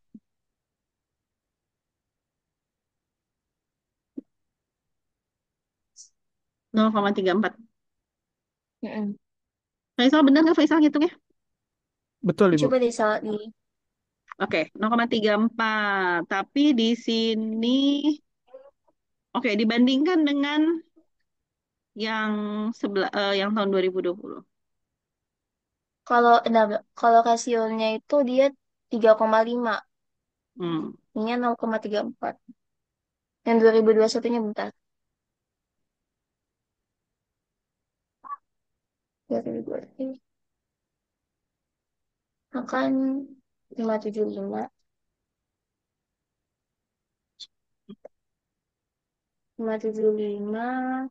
0,34. Mm-mm. Faisal benar nggak Faisal ngitungnya? Betul Ibu. Coba deh salah di. Oke, 0,34. Tapi di sini, oke, dibandingkan dengan yang yang tahun 2020. Kalau nah, kalau rasionya itu dia 3,5. Hmm. Ini 0,34. Yang 2021-nya bentar. 2025 akan 575. 575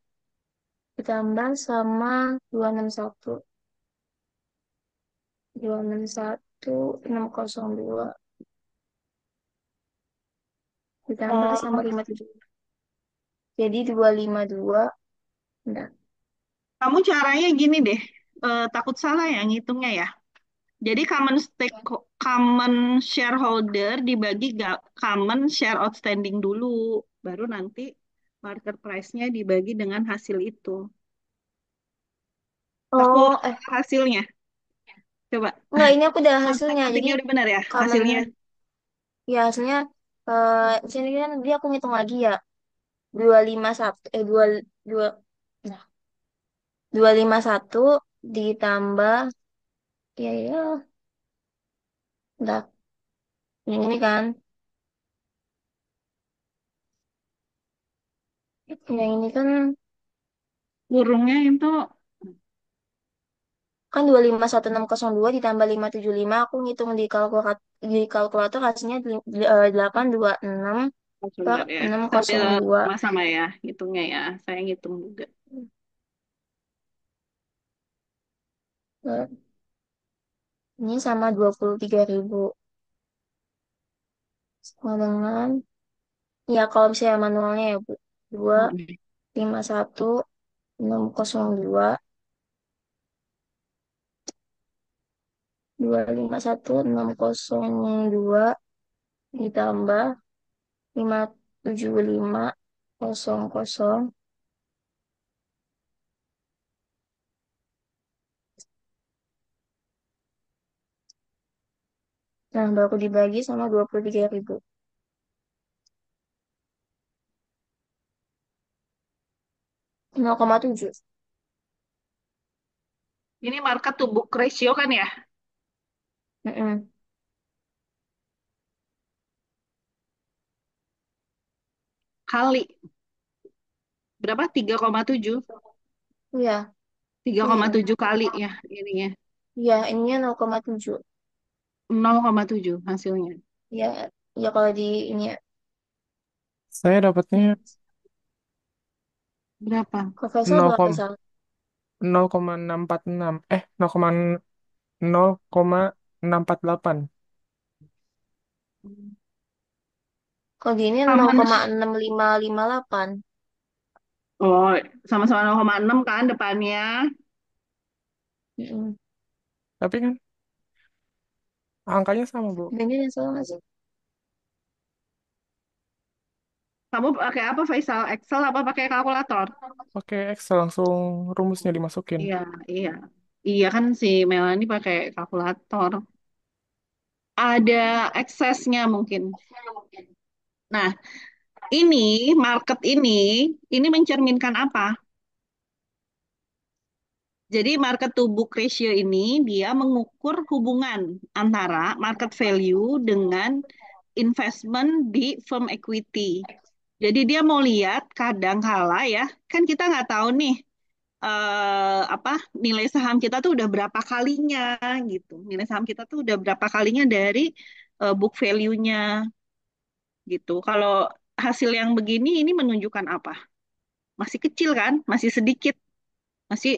ditambah sama 261. 602 ditambah sama Oh, 575. Jadi 252. Enggak. kamu caranya gini deh. Takut salah ya ngitungnya ya. Jadi common shareholder dibagi common share outstanding dulu, baru nanti market price-nya dibagi dengan hasil itu. Takut Oh, salah hasilnya. Coba. enggak, ini aku udah hasilnya. Jadi Akuntingnya udah benar ya common, hasilnya. ya hasilnya, di sini kan dia aku ngitung lagi ya. 251, dua dua nah, 251 ditambah, ya ya, udah, yang ini kan, yang ini kan Burungnya itu kan 251602 ditambah 575, aku ngitung di kalkulator hasilnya 826 oh, per sebentar ya. Sambil 602. sama-sama ya hitungnya ya. Saya ngitung juga. Eh, Ini sama 23.000 sama dengan, ya kalau misalnya manualnya ya Bu, dua Mm-mm. lima satu 602, 251 602 ditambah 57500, nah baru dibagi sama 23.000. 0,7. Ini market to book ratio kan ya? Mm-mm. Kali berapa? 3,7. Iya, Tiga iya, koma tujuh kali ya ininya. iya, ininya 0,7. 0,7 hasilnya. Ya, ya kalau di ini ya. Saya dapatnya Berapa? Kalau Faisal berapa Sal? 0,646. 0,648. Kalau di ini Common. 0,6558. Oh, sama-sama 0,6 kan depannya. Mm-mm. Tapi kan angkanya sama, Bu. Ini yang salah nggak sih? Kamu pakai apa, Faisal? Excel apa pakai kalkulator? Pakai Excel langsung rumusnya dimasukin. Iya, iya. Iya kan si Melanie pakai kalkulator. Ada eksesnya mungkin. Nah, ini market ini mencerminkan apa? Jadi market to book ratio ini dia mengukur hubungan antara market value dengan investment di firm equity. Jadi dia mau lihat kadang kala ya, kan kita nggak tahu nih apa nilai saham kita tuh udah berapa kalinya gitu. Nilai saham kita tuh udah berapa kalinya dari book value-nya gitu. Kalau hasil yang begini ini menunjukkan apa? Masih kecil kan? Masih sedikit, masih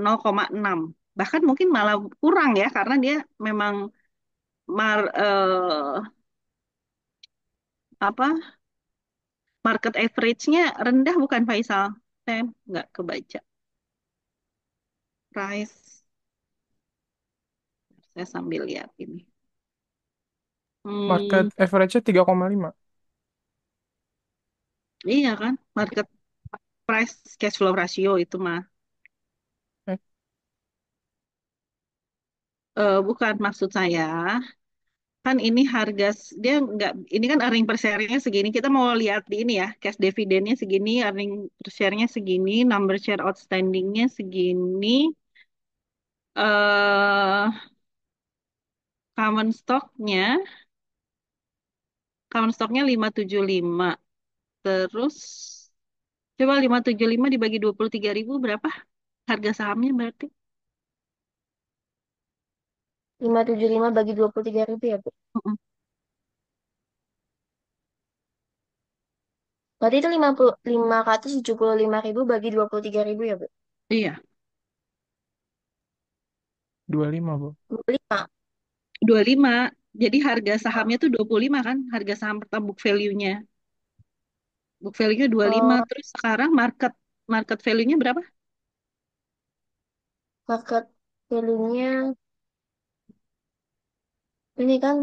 0,6. Bahkan mungkin malah kurang ya karena dia memang apa market average-nya rendah bukan Faisal? Saya nggak kebaca. Price, saya sambil lihat ini. Market Hmm, average-nya 3,5. iya kan, market price cash flow ratio itu mah. Eh, Bukan maksud saya, kan ini harga dia nggak, ini kan earning per share-nya segini. Kita mau lihat di ini ya, cash dividendnya segini, earning per share-nya segini, number share outstanding-nya segini, common stock-nya, common stock-nya 575. Terus coba 575 dibagi 23.000 berapa harga sahamnya berarti? 575 bagi 23.000 ya, Bu. Mm-mm. Berarti itu 575.000 bagi 23.000 ya, Bu. Iya, 25, Bu. 25. 25. Jadi harga sahamnya tuh 25 kan, harga saham pertama book value-nya. Book value-nya 25, Oh, terus sekarang market market value-nya berapa? market value-nya ini kan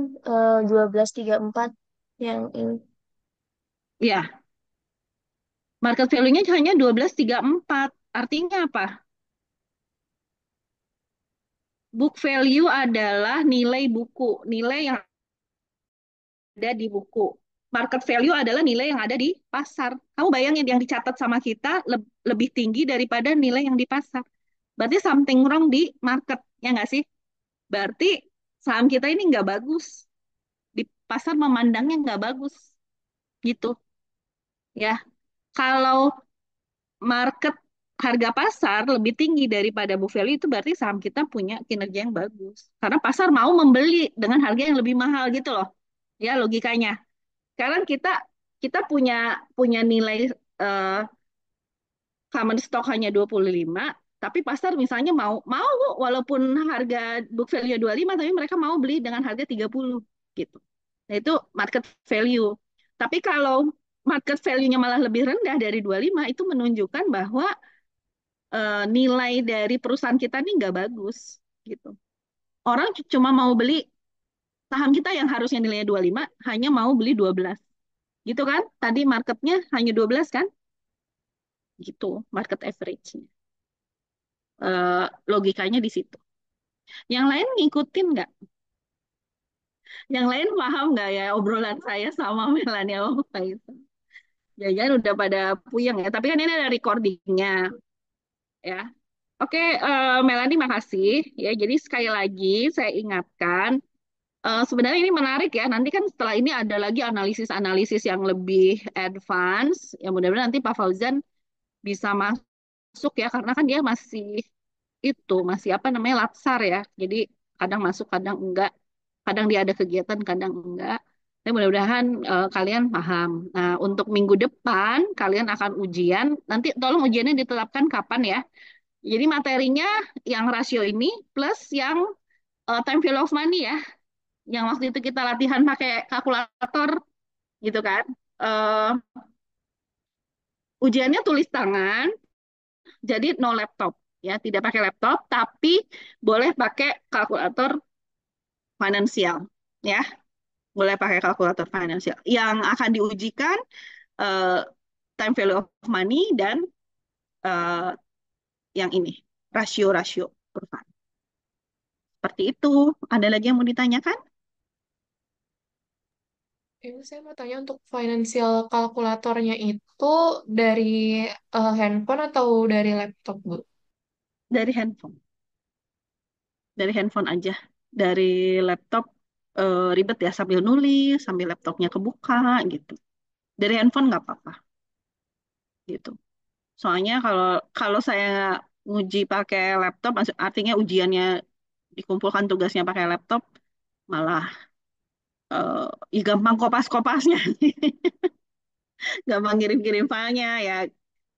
12.34 yang ini. Iya, market value-nya hanya 12,34. Artinya apa? Book value adalah nilai buku, nilai yang ada di buku. Market value adalah nilai yang ada di pasar. Kamu bayangin yang dicatat sama kita lebih tinggi daripada nilai yang di pasar. Berarti something wrong di market, ya nggak sih? Berarti saham kita ini nggak bagus. Di pasar memandangnya nggak bagus, gitu. Ya, kalau market harga pasar lebih tinggi daripada book value itu berarti saham kita punya kinerja yang bagus. Karena pasar mau membeli dengan harga yang lebih mahal gitu loh. Ya, logikanya. Sekarang kita kita punya punya nilai eh, common stock hanya 25, tapi pasar misalnya mau mau walaupun harga book value 25 tapi mereka mau beli dengan harga 30 gitu. Nah, itu market value. Tapi kalau market value-nya malah lebih rendah dari 25 itu menunjukkan bahwa nilai dari perusahaan kita ini nggak bagus gitu. Orang cuma mau beli saham kita yang harusnya nilainya 25 hanya mau beli 12. Gitu kan? Tadi marketnya hanya 12 kan? Gitu, market average-nya. Logikanya di situ. Yang lain ngikutin nggak? Yang lain paham nggak ya obrolan saya sama Melania waktu itu? Jangan udah pada puyeng ya. Tapi kan ini ada recordingnya ya. Oke, Melanie makasih ya. Jadi sekali lagi saya ingatkan, sebenarnya ini menarik ya. Nanti kan setelah ini ada lagi analisis-analisis yang lebih advance. Ya mudah-mudahan nanti Pak Fauzan bisa masuk ya, karena kan dia masih apa namanya latsar ya. Jadi kadang masuk, kadang enggak. Kadang dia ada kegiatan, kadang enggak. Tapi mudah-mudahan kalian paham. Nah, untuk minggu depan kalian akan ujian. Nanti tolong ujiannya ditetapkan kapan ya. Jadi materinya yang rasio ini plus yang time value of money ya. Yang waktu itu kita latihan pakai kalkulator gitu kan. Eh, Ujiannya tulis tangan, jadi no laptop ya, tidak pakai laptop, tapi boleh pakai kalkulator finansial ya, boleh pakai kalkulator finansial. Yang akan diujikan eh, time value of money dan eh, yang ini rasio-rasio perusahaan. Seperti itu. Ada lagi yang mau ditanyakan? Ini saya mau tanya untuk financial kalkulatornya itu dari handphone atau dari laptop, Bu? Dari handphone, dari handphone aja. Dari laptop ribet ya sambil nulis, sambil laptopnya kebuka gitu. Dari handphone nggak apa-apa gitu. Soalnya kalau kalau saya nguji pakai laptop, artinya ujiannya dikumpulkan tugasnya pakai laptop, malah ya gampang kopas-kopasnya, gampang kirim-kirim filenya ya.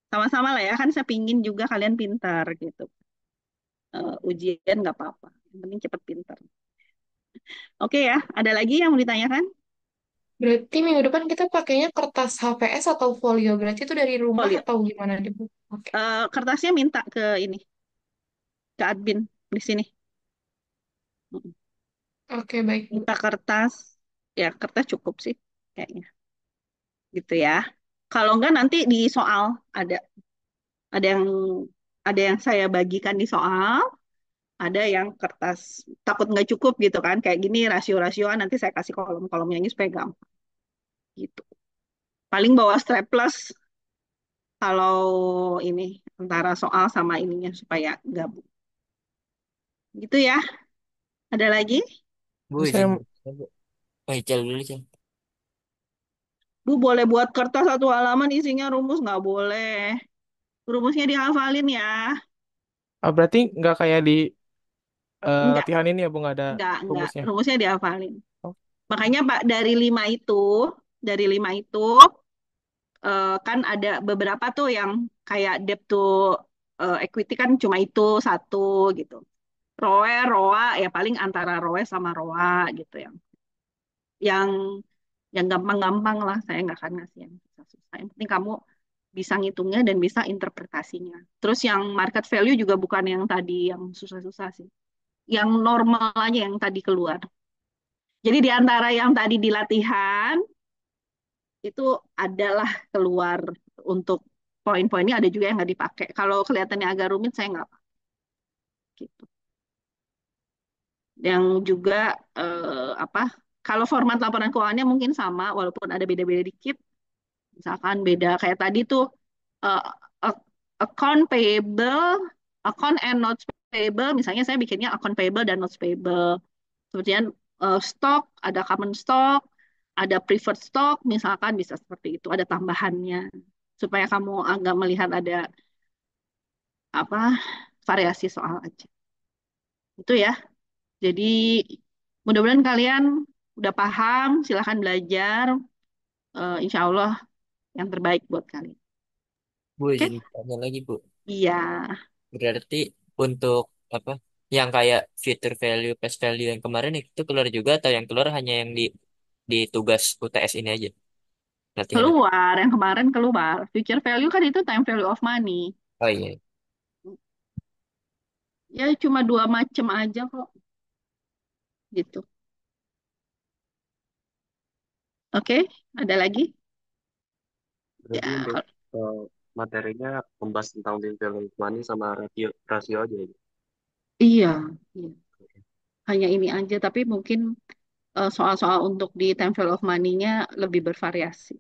Sama-sama lah ya, kan saya pingin juga kalian pintar gitu. Ujian nggak apa-apa, yang penting cepat pintar. Oke ya, ada lagi yang mau ditanyakan? Berarti minggu depan kita pakainya kertas HVS atau folio? Berarti itu dari rumah Folio. atau gimana di Bu? Oke. Kertasnya minta ke ini, ke admin di sini. Oke, baik, Bu. Minta kertas, ya kertas cukup sih kayaknya. Gitu ya. Kalau enggak nanti di soal ada ada yang ada yang saya bagikan di soal, ada yang kertas takut nggak cukup gitu kan. Kayak gini rasio-rasioan nanti saya kasih kolom-kolomnya ini supaya gampang gitu. Paling bawa staples kalau ini antara soal sama ininya supaya gabung. Gitu ya. Ada lagi? Bu, Saya izin. Bu. Oh, Icel dulu, Cel. Bu boleh buat kertas satu halaman isinya rumus nggak boleh. Rumusnya dihafalin ya. berarti nggak kayak di Enggak, latihan ini ya, Bu, nggak ada enggak. rumusnya. Rumusnya dihafalin. Oh, Makanya Pak, dari lima itu kan ada beberapa tuh yang kayak debt to equity kan cuma itu satu gitu. ROE, ROA ya paling antara ROE sama ROA gitu yang yang gampang-gampang lah. Saya nggak akan ngasih yang susah-susah. Yang penting kamu bisa ngitungnya dan bisa interpretasinya. Terus yang market value juga bukan yang tadi yang susah-susah sih. Yang normal aja yang tadi keluar. Jadi di antara yang tadi di latihan itu adalah keluar untuk poin-poinnya ada juga yang nggak dipakai. Kalau kelihatannya agak rumit saya nggak pakai gitu. Yang juga apa? Kalau format laporan keuangannya mungkin sama walaupun ada beda-beda dikit. Misalkan beda kayak tadi tuh eh, ac- account payable, account and notes payable. Misalnya saya bikinnya account payable dan notes payable. Kemudian stock, ada common stock, ada preferred stock, misalkan bisa seperti itu, ada tambahannya supaya kamu agak melihat ada apa variasi soal aja. Itu ya. Jadi mudah-mudahan kalian udah paham, silahkan belajar. Insya Allah yang terbaik buat kalian. Bu, Oke? izin tanya lagi, Bu. Iya. Berarti untuk apa? Yang kayak future value, past value yang kemarin itu keluar juga atau yang keluar hanya yang di tugas UTS ini aja latihan? Keluar, yang kemarin keluar. Future value kan itu time value of money. Oh iya. Ya cuma dua macam aja kok, gitu. Oke, ada lagi? Berarti Ya, untuk eh, materinya membahas tentang value money sama rasio rasio aja ya. iya, iya. Hanya ini aja, tapi mungkin soal-soal untuk di time value of money-nya lebih bervariasi.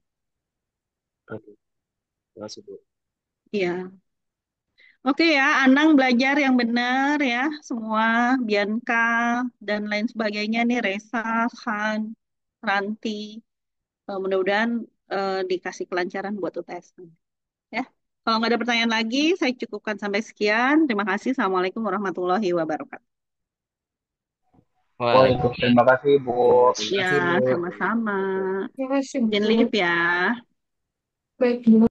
Oke, terima kasih Bu. Iya. Oke ya, Anang belajar yang benar ya, semua, Bianca, dan lain sebagainya nih, Resa, Khan, Ranti. Mudah-mudahan dikasih kelancaran buat UTS. Ya. Kalau nggak ada pertanyaan lagi, saya cukupkan sampai sekian. Terima kasih. Assalamualaikum warahmatullahi wabarakatuh. Waalaikumsalam. Waalaikumsalam. Terima kasih, Bu. Terima Ya, kasih, Bu. sama-sama. Terima kasih, Jangan Bu. live ya. Baik, Bu.